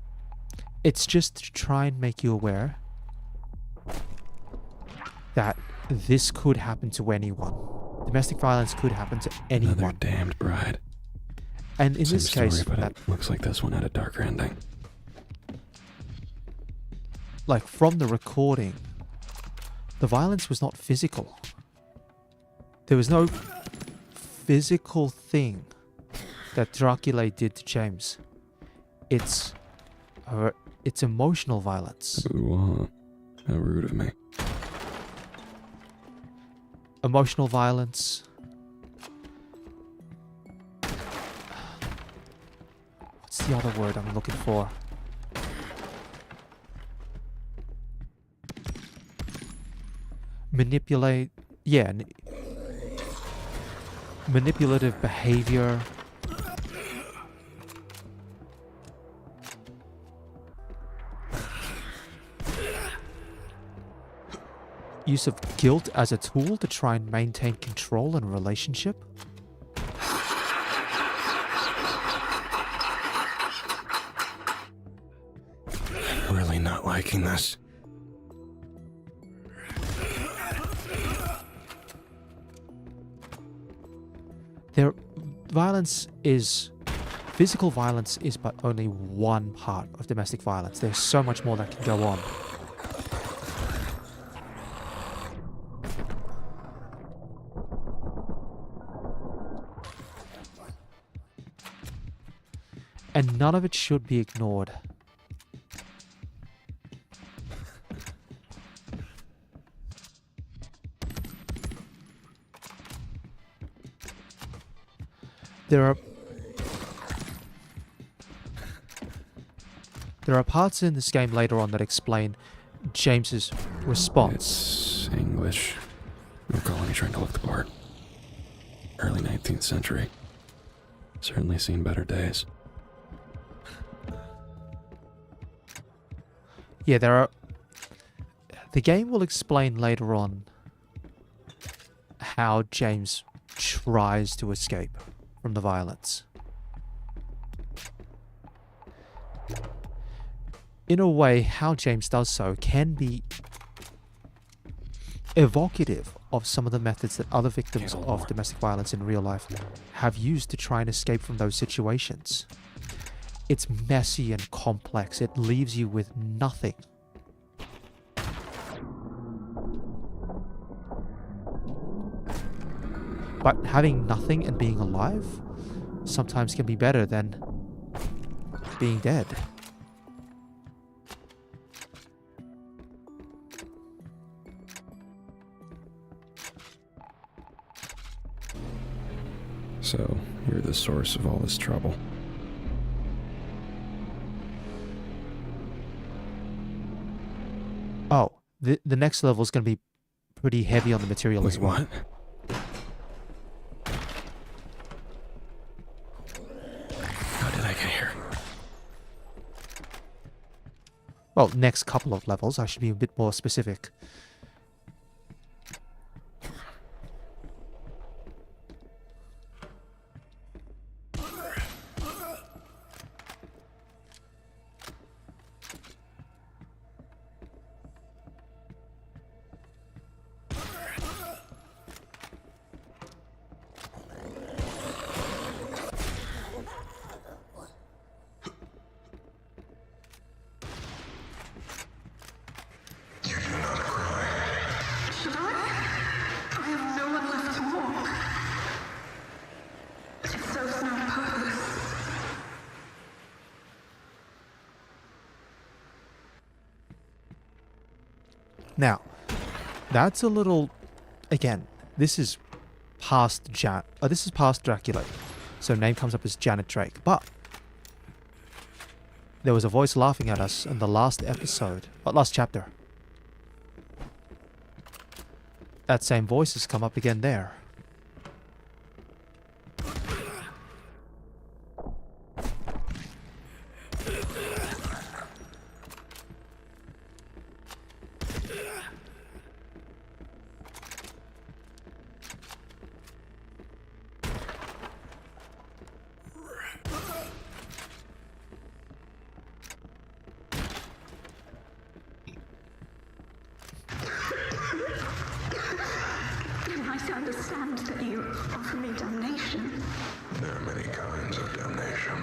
it's just to try and make you aware that this could happen to anyone. Domestic violence could happen to anyone. Another damned bride. And in Same this story, case, but that, it looks like this one had a darker ending. like from the recording, the violence was not physical. There was no physical thing that Dracula did to James. It's emotional violence. Ooh, how rude of me. Emotional violence. What's the other word I'm looking for? Manipulate. Yeah. Manipulative behavior. Use of guilt as a tool to try and maintain control in a relationship. I'm really not liking this. Physical violence is but only one part of domestic violence. There's so much more that can go on. And none of it should be ignored. There are parts in this game later on that explain James's response. It's English. No colony trying to look the part. Early 19th century. Certainly seen better days. Yeah, the game will explain later on how James tries to escape from the violence. in a way, how James does so can be evocative of some of the methods that other victims of domestic violence in real life have used to try and escape from those situations. It's messy and complex. It leaves you with nothing. But having nothing and being alive sometimes can be better than being dead. So, you're the source of all this trouble. Oh, the next level is going to be pretty heavy on the material as Wait, well. what? How did I get here? Well, next couple of levels, I should be a bit more specific. Should I? I have no one left to walk. It serves no purpose. Now, that's a little... Again, this is past this is past Dracula. So name comes up as Janet Drake. But there was a voice laughing at us in the last episode, last chapter. That same voice has come up again there. I understand that you offer me damnation. There are many kinds of damnation.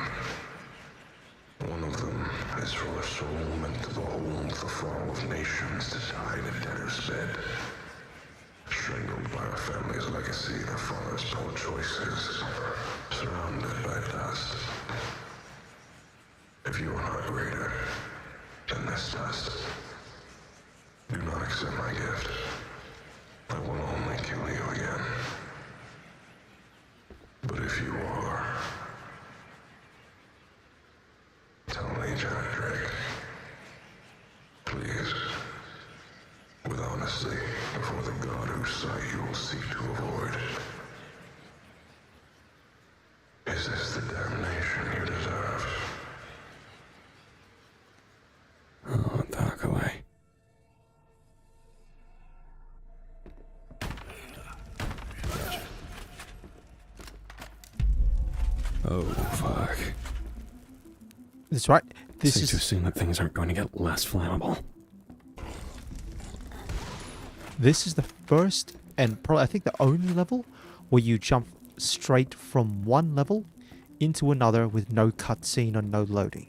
One of them is for a soul meant to behold the fall of nations to die in a debtor's bed, strangled by a family's legacy that follows poor choices, surrounded by dust. If you are not greater than this dust, do not accept my gift. I will only kill you again. But if you are, tell me, Janet Drake. Please, with honesty, before the God whose sight you will seek to avoid. Is this the damnation you deserve? Oh, talk away. Oh, fuck. That's right. This Safe to is assume that things aren't going to get less flammable. this is the first and probably I think the only level where you jump straight from one level into another with no cutscene or no loading.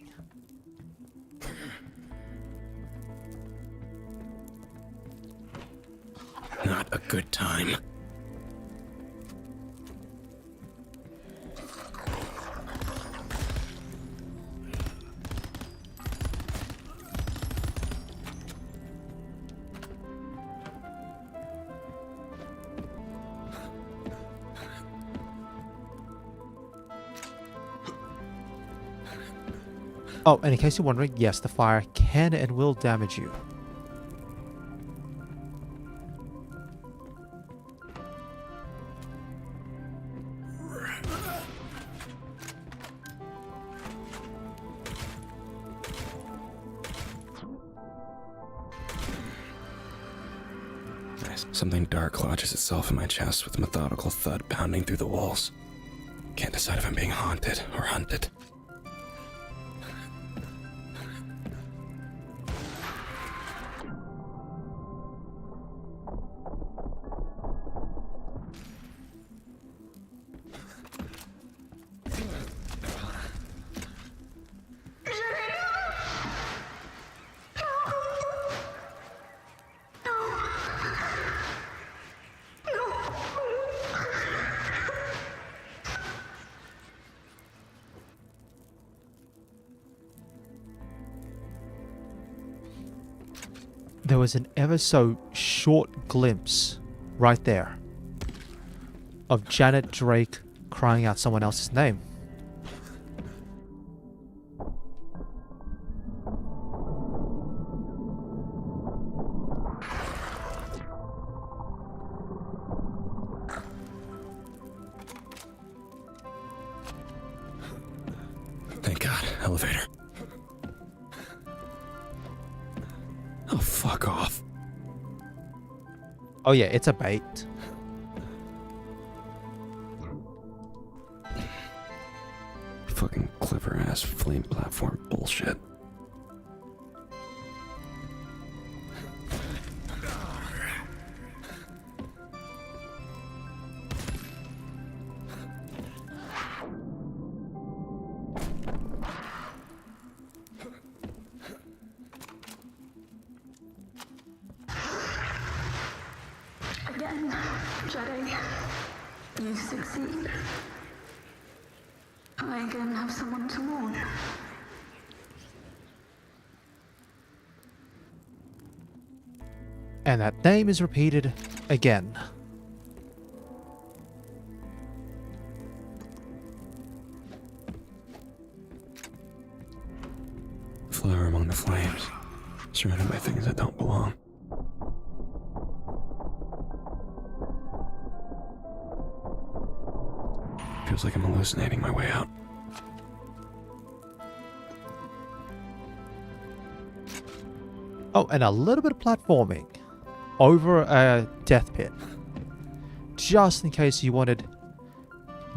Not a good time. Oh, and in case you're wondering, yes, the fire can and will damage you. Something dark lodges itself in my chest with a methodical thud pounding through the walls. Can't decide if I'm being haunted or hunted. there was an ever so short glimpse right there of Janet Drake crying out someone else's name. Thank God. Elevator. Oh, fuck off. Oh yeah, it's a bait. Fucking clever ass flame platform bullshit. Again, Jedi, you succeed. I again have someone to mourn. And that name is repeated again. Flower among the flames, surrounded by things that don't belong. Feels like I'm hallucinating my way out. Oh, and a little bit of platforming over a death pit. Just in case you wanted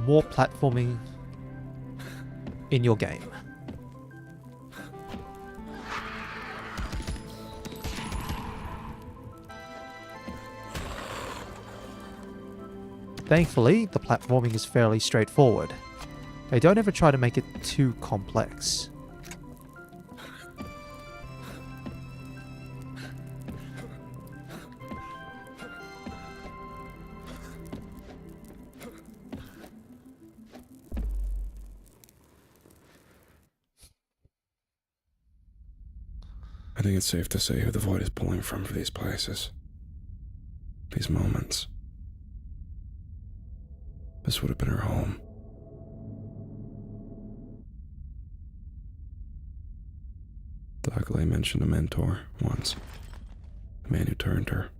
more platforming in your game. Thankfully, the platforming is fairly straightforward. They don't ever try to make it too complex. I think it's safe to say who the void is pulling from for these places. These moments. This would have been her home. Dakale mentioned a mentor once. The man who turned her.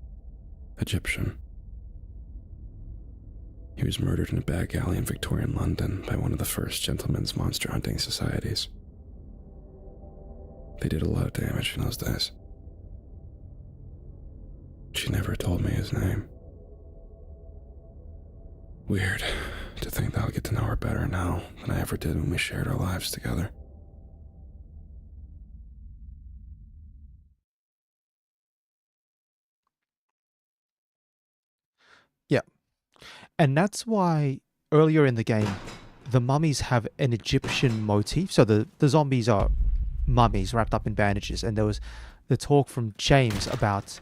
Egyptian. He was murdered in a back alley in Victorian London by one of the first gentlemen's monster hunting societies. They did a lot of damage in those days. She never told me his name. Weird to think that I'll get to know her better now than I ever did when we shared our lives together. Yeah. And that's why earlier in the game, the mummies have an Egyptian motif. So the zombies are mummies wrapped up in bandages. And there was the talk from James about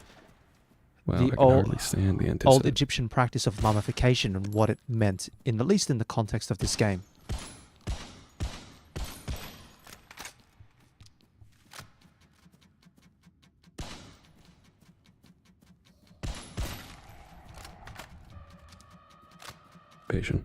Well, the I can hardly stand the old anticipation. Egyptian practice of mummification and what it meant, in at least in the context of this game. Patient.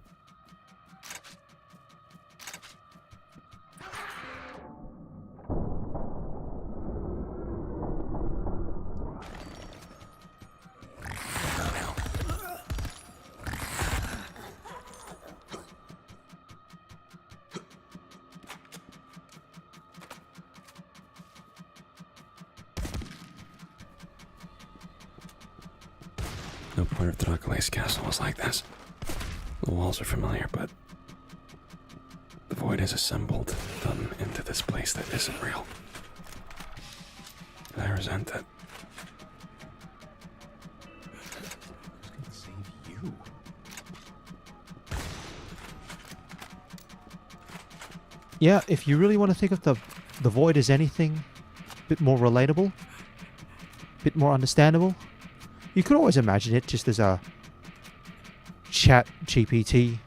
No part of Dracula's castle was like this. The walls are familiar, but the void is assembled, done into this place that isn't real. And I resent it. Who's gonna save you? Yeah, if you really want to think of the void as anything a bit more relatable, a bit more understandable, you could always imagine it just as a chat GPT.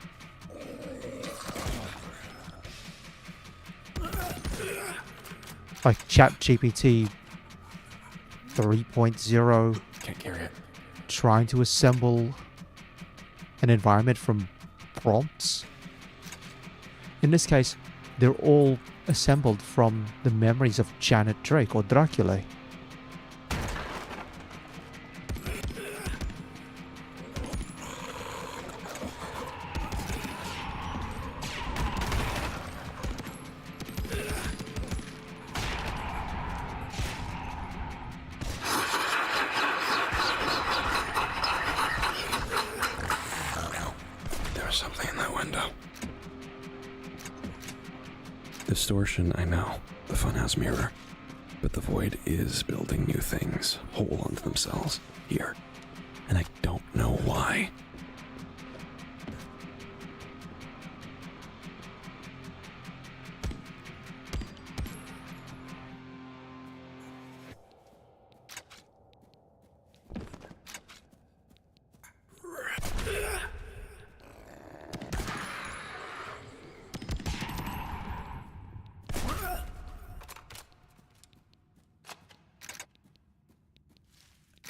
Like chat GPT 3.0, Can't carry it. trying to assemble an environment from prompts. In this case, they're all assembled from the memories of Janet Drake or Dracula. There was something in that window. Distortion, I know. The funhouse mirror. But the void is building new things, whole unto themselves, here. And I don't know why.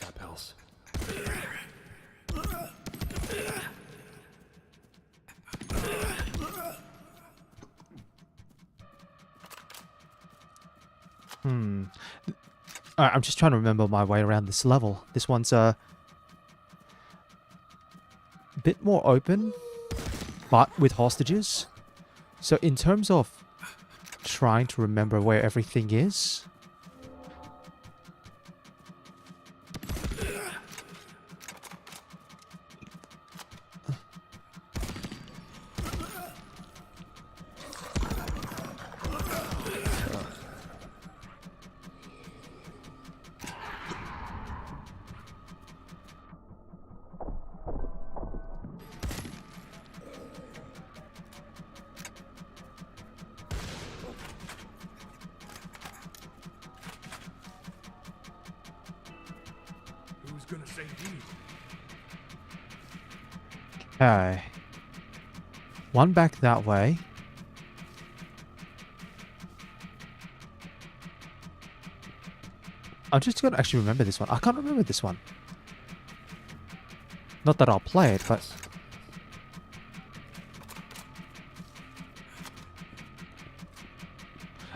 Got pills. I'm just trying to remember my way around this level. This one's a bit more open, but with hostages. So in terms of trying to remember where everything is, Who's gonna save you? okay. One back that way. I'm just gonna actually remember this one. I can't remember this one. Not that I'll play it, but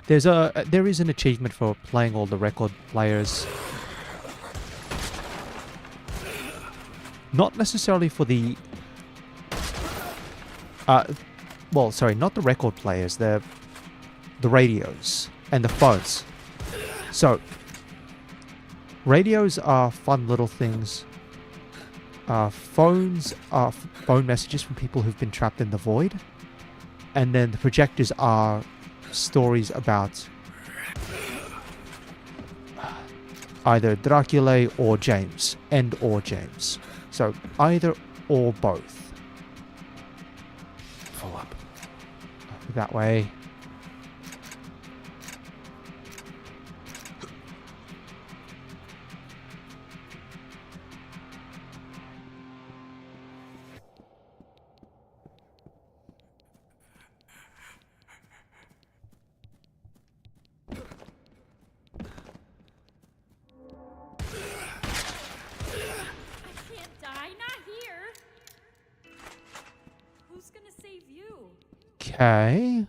there is an achievement for playing all the record players. Not necessarily for the well, sorry, not the record players, the radios and the phones. So radios are fun little things. Phones are phone messages from people who've been trapped in the void. And then the projectors are stories about either Dracula or James, or James. So either or both. Full up. That way. Can't die, not here. Who's gonna save you? Okay.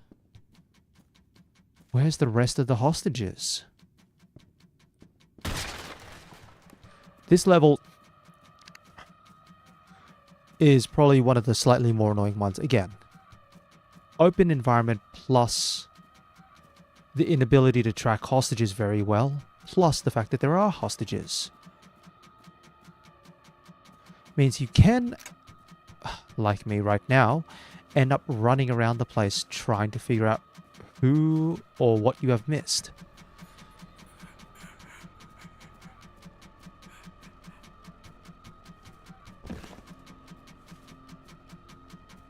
Where's the rest of the hostages? This level is probably one of the slightly more annoying ones. Again, open environment plus the inability to track hostages very well, plus the fact that there are hostages. Means you can, like me right now, end up running around the place trying to figure out who or what you have missed.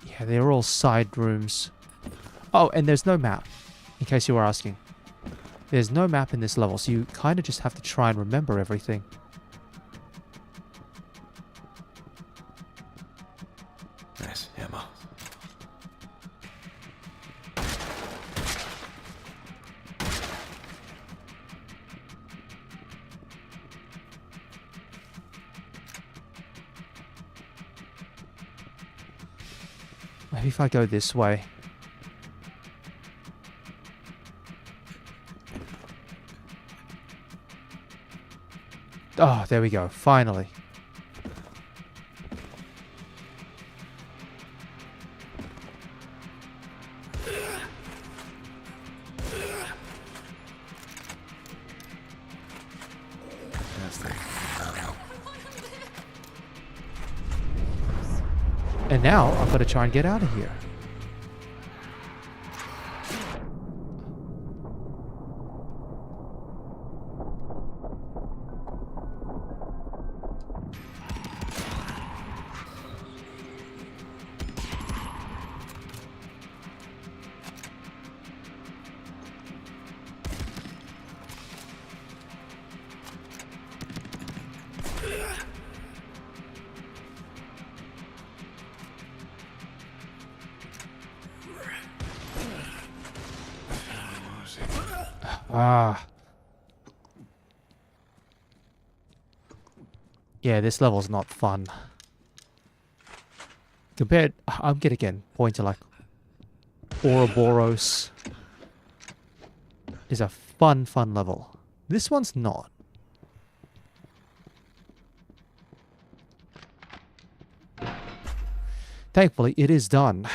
Yeah, they're all side rooms. Oh, and there's no map, in case you were asking. There's no map in this level, so you kind of just have to try and remember everything. Nice ammo. Maybe if I go this way. Oh, there we go. Finally. That's the. And now I've got to try and get out of here. Ah. Yeah, this level's not fun. Compared, I'm gonna again point to like Ouroboros is a fun level. This one's not. Thankfully, it is done.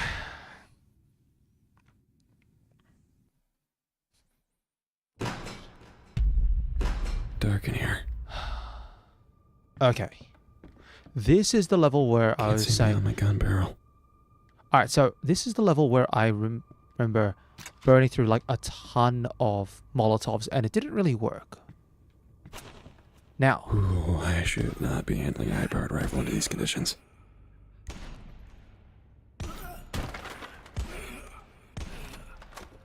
Dark in here. Okay. This is the level where I Can't was see saying... beyond my gun barrel. Alright, so this is the level where I remember burning through like a ton of Molotovs and it didn't really work. Now... Ooh, I should not be handling a high-powered rifle under these conditions.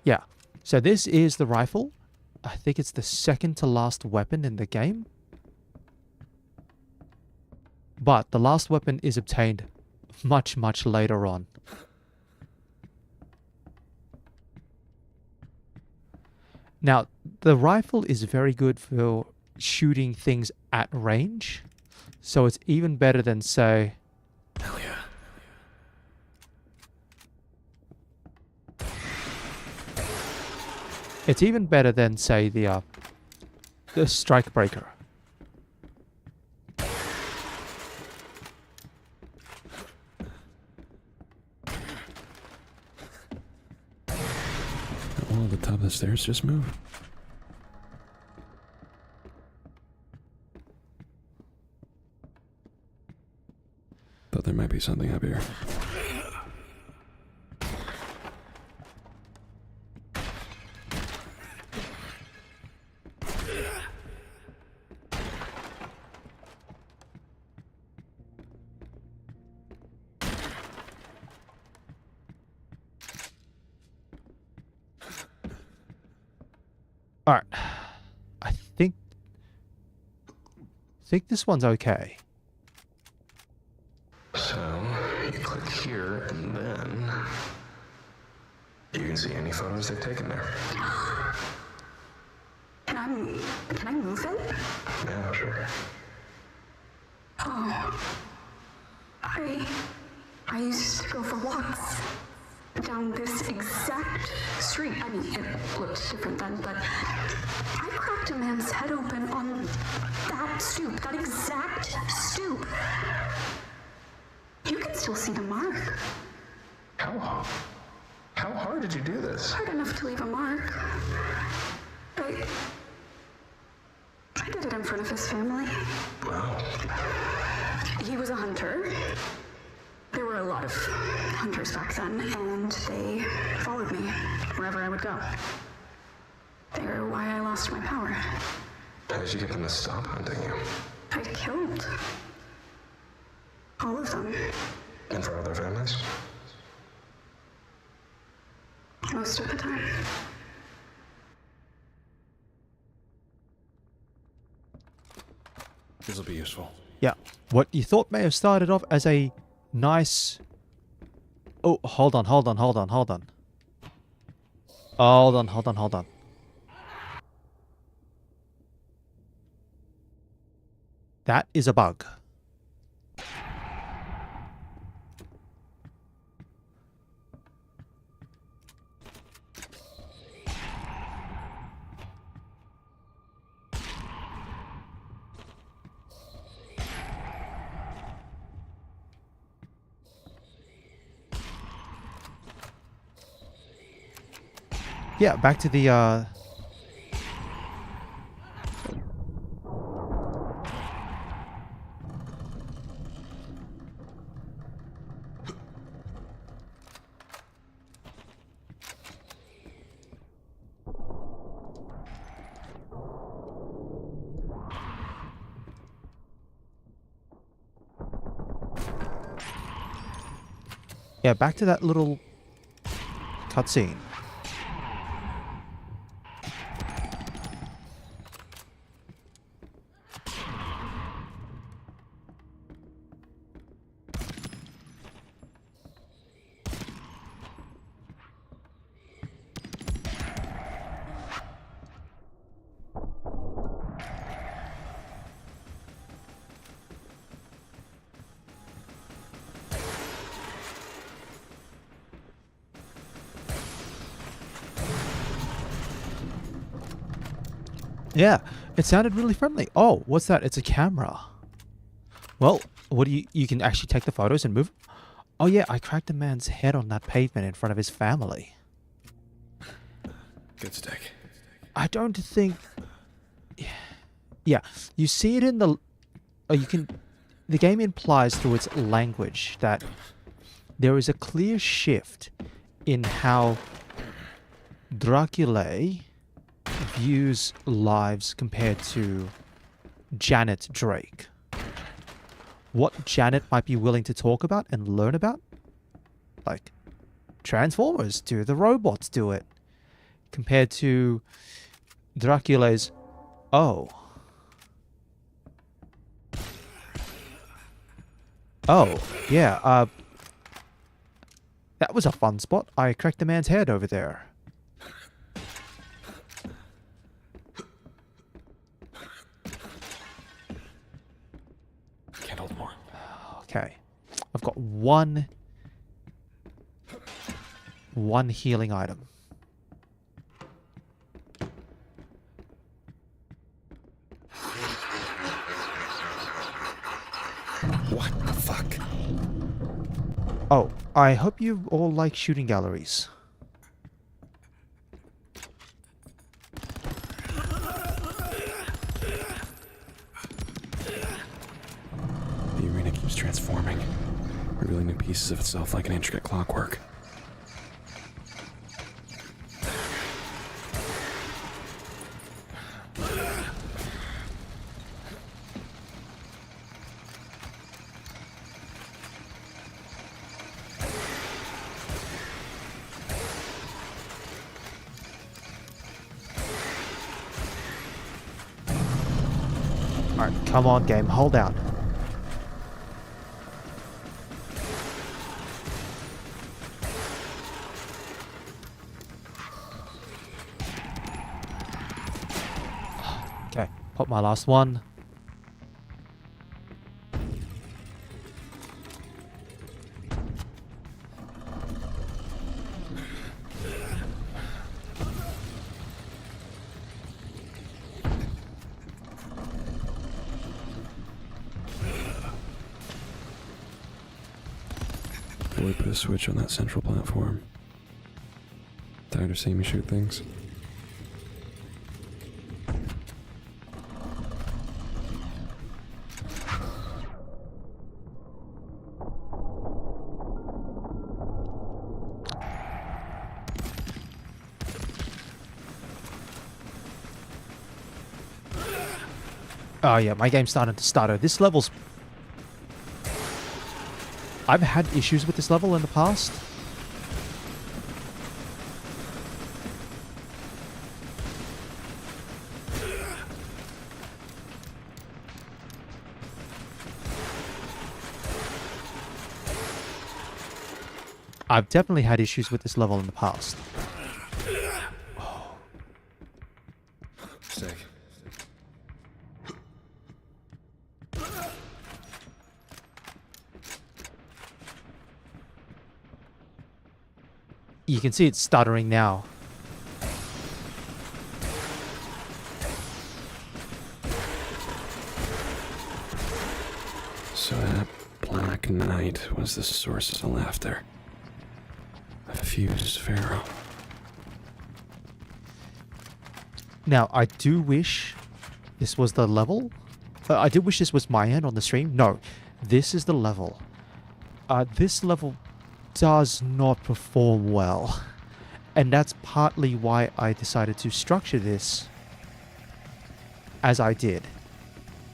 Yeah. So this is the rifle. I think it's the second to last weapon in the game. But the last weapon is obtained much later on. Now, the rifle is very good for shooting things at range. So it's even better than, say... Hell yeah. It's even better than, say, the strike breaker. Well, the top of the stairs just moved. Thought there might be something up here. Alright. I think this one's okay. So, you click here, and then you can see any photos they've taken there. Can I move it? Yeah, sure. Oh. I used to go for walks down this exact street. I mean, it looked different then, but I cracked a man's head open on that stoop, that exact stoop. You can still see the mark. How hard did you do this? Hard enough to leave a mark. I did it in front of his family. Wow. He was a hunter. There were a lot of hunters back then, and they followed me wherever I would go. They were why I lost my power. How did you get them to stop hunting you? I killed all of them. And for other families? Most of the time. This will be useful. Yeah. What you thought may have started off as a nice... Oh, hold on. Hold on. That is a bug. Yeah, back to the yeah, back to that little cutscene. Yeah, it sounded really friendly. Oh, what's that? It's a camera. Well, what do you can actually take the photos and move? Oh yeah, I cracked a man's head on that pavement in front of his family. Good stick. I don't think. Yeah, you see it in the. Oh, you can. The game implies through its language that there is a clear shift in how Dracula views lives compared to Janet Drake. What Janet might be willing to talk about and learn about? Like, Transformers do, the robots do it. Compared to Dracula's, oh. Oh, yeah, that was a fun spot. I cracked a man's head over there. Can't hold more. Okay. I've got one healing item. What the fuck? Oh, I hope you all like shooting galleries. The arena keeps transforming, revealing new pieces of itself like an intricate clockwork. Alright, come on game, hold out. Okay, pop my last one. We put a switch on that central platform. Tired of seeing me shoot things? Oh yeah, my game's starting to stutter. This level's... I've had issues with this level in the past. I've definitely had issues with this level in the past. Stay. You can see it's stuttering now. So that black knight was the source of the laughter. A fused pharaoh. Now, I do wish this was the level. I do wish this was my end on the stream. No, this is the level. This level does not perform well. And that's partly why I decided to structure this as I did.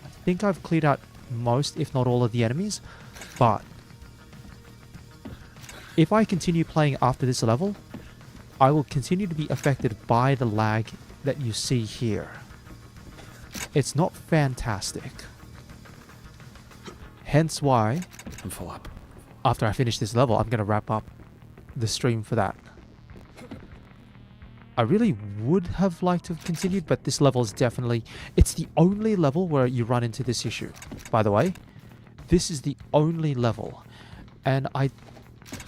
I think I've cleared out most, if not all, of the enemies. But if I continue playing after this level, I will continue to be affected by the lag that you see here. It's not fantastic. Hence why, I'm full up. after I finish this level, I'm going to wrap up the stream for that. I really would have liked to have continued, but this level is definitely... It's the only level where you run into this issue, by the way. This is the only level. And I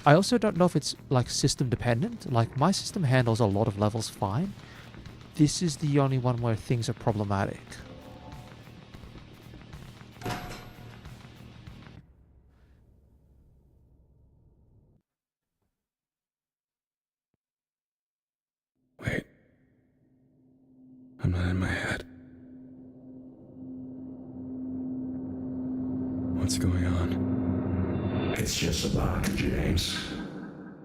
also don't know if it's like system dependent. Like my system handles a lot of levels fine. This is the only one where things are problematic. Wait. I'm not in my head. What's going on? It's just a box, James.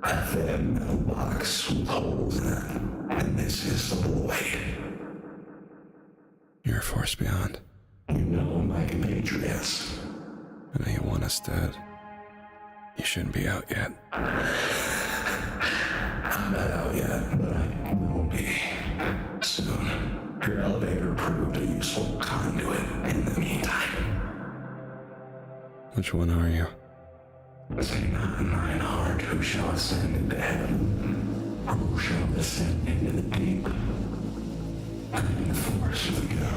A thin metal box with holes in it. And this is the void. You're a force beyond. You know my compatriots. I know you want us dead. You shouldn't be out yet. I'm not out yet, but I will be. Soon. Your elevator proved a useful conduit in the meantime. Which one are you? Say not in thine heart who shall ascend into heaven, or who shall descend into the deep. I am the force of the go,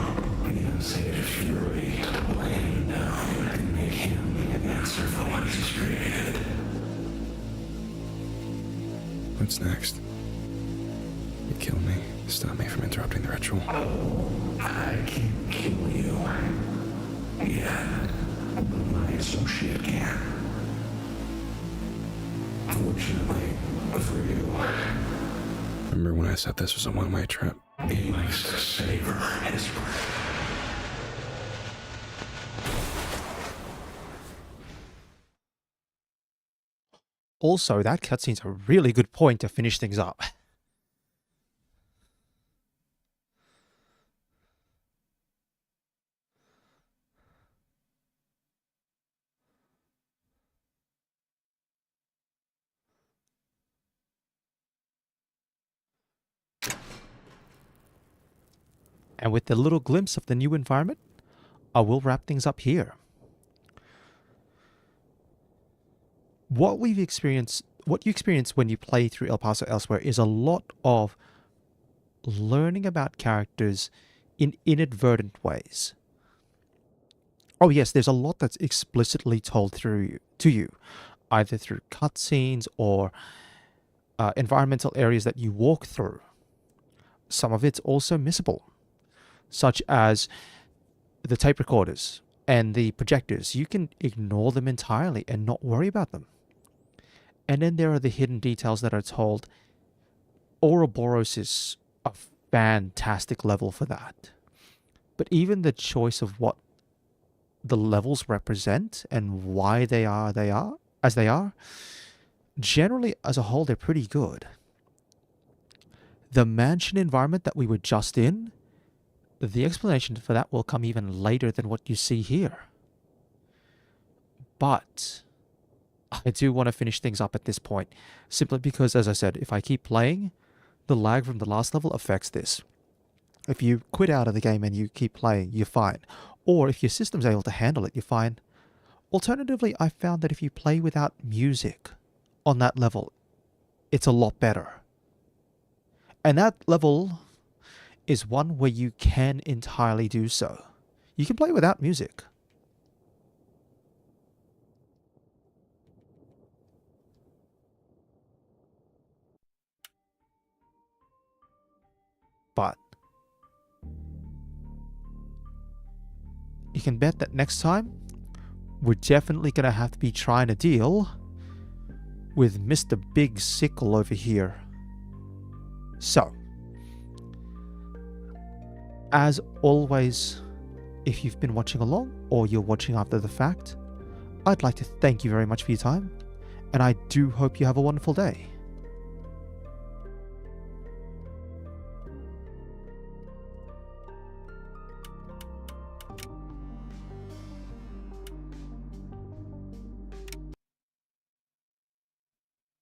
the unsated fury, to lay him down and make him an answer for what he's created. What's next? You kill me, stop me from interrupting the ritual. Oh, I can't kill you. Yet, but my associate can. Fortunately for you, Remember when I said this was a one-way trip? he likes to savor his prey. Also, that cutscene's a really good point to finish things up. And with the little glimpse of the new environment, I will wrap things up here. What you experience when you play through El Paso Elsewhere is a lot of learning about characters in inadvertent ways. Oh yes, there's a lot that's explicitly told to you, either through cutscenes or environmental areas that you walk through. Some of it's also missable, such as the tape recorders and the projectors. You can ignore them entirely and not worry about them. And then there are the hidden details that are told. Ouroboros is a fantastic level for that. But even the choice of what the levels represent and why they are as they are, generally as a whole, they're pretty good. The mansion environment that we were just in, the explanation for that will come even later than what you see here. But I do want to finish things up at this point, simply because, as I said, if I keep playing, the lag from the last level affects this. If you quit out of the game and you keep playing, you're fine. Or if your system's able to handle it, you're fine. Alternatively, I found that if you play without music on that level, it's a lot better. And that level is one where you can entirely do so. You can play without music. But you can bet that next time, we're definitely going to have to be trying to deal with Mr. Big Sickle over here. So, As always, if you've been watching along or you're watching after the fact, I'd like to thank you very much for your time, and I do hope you have a wonderful day.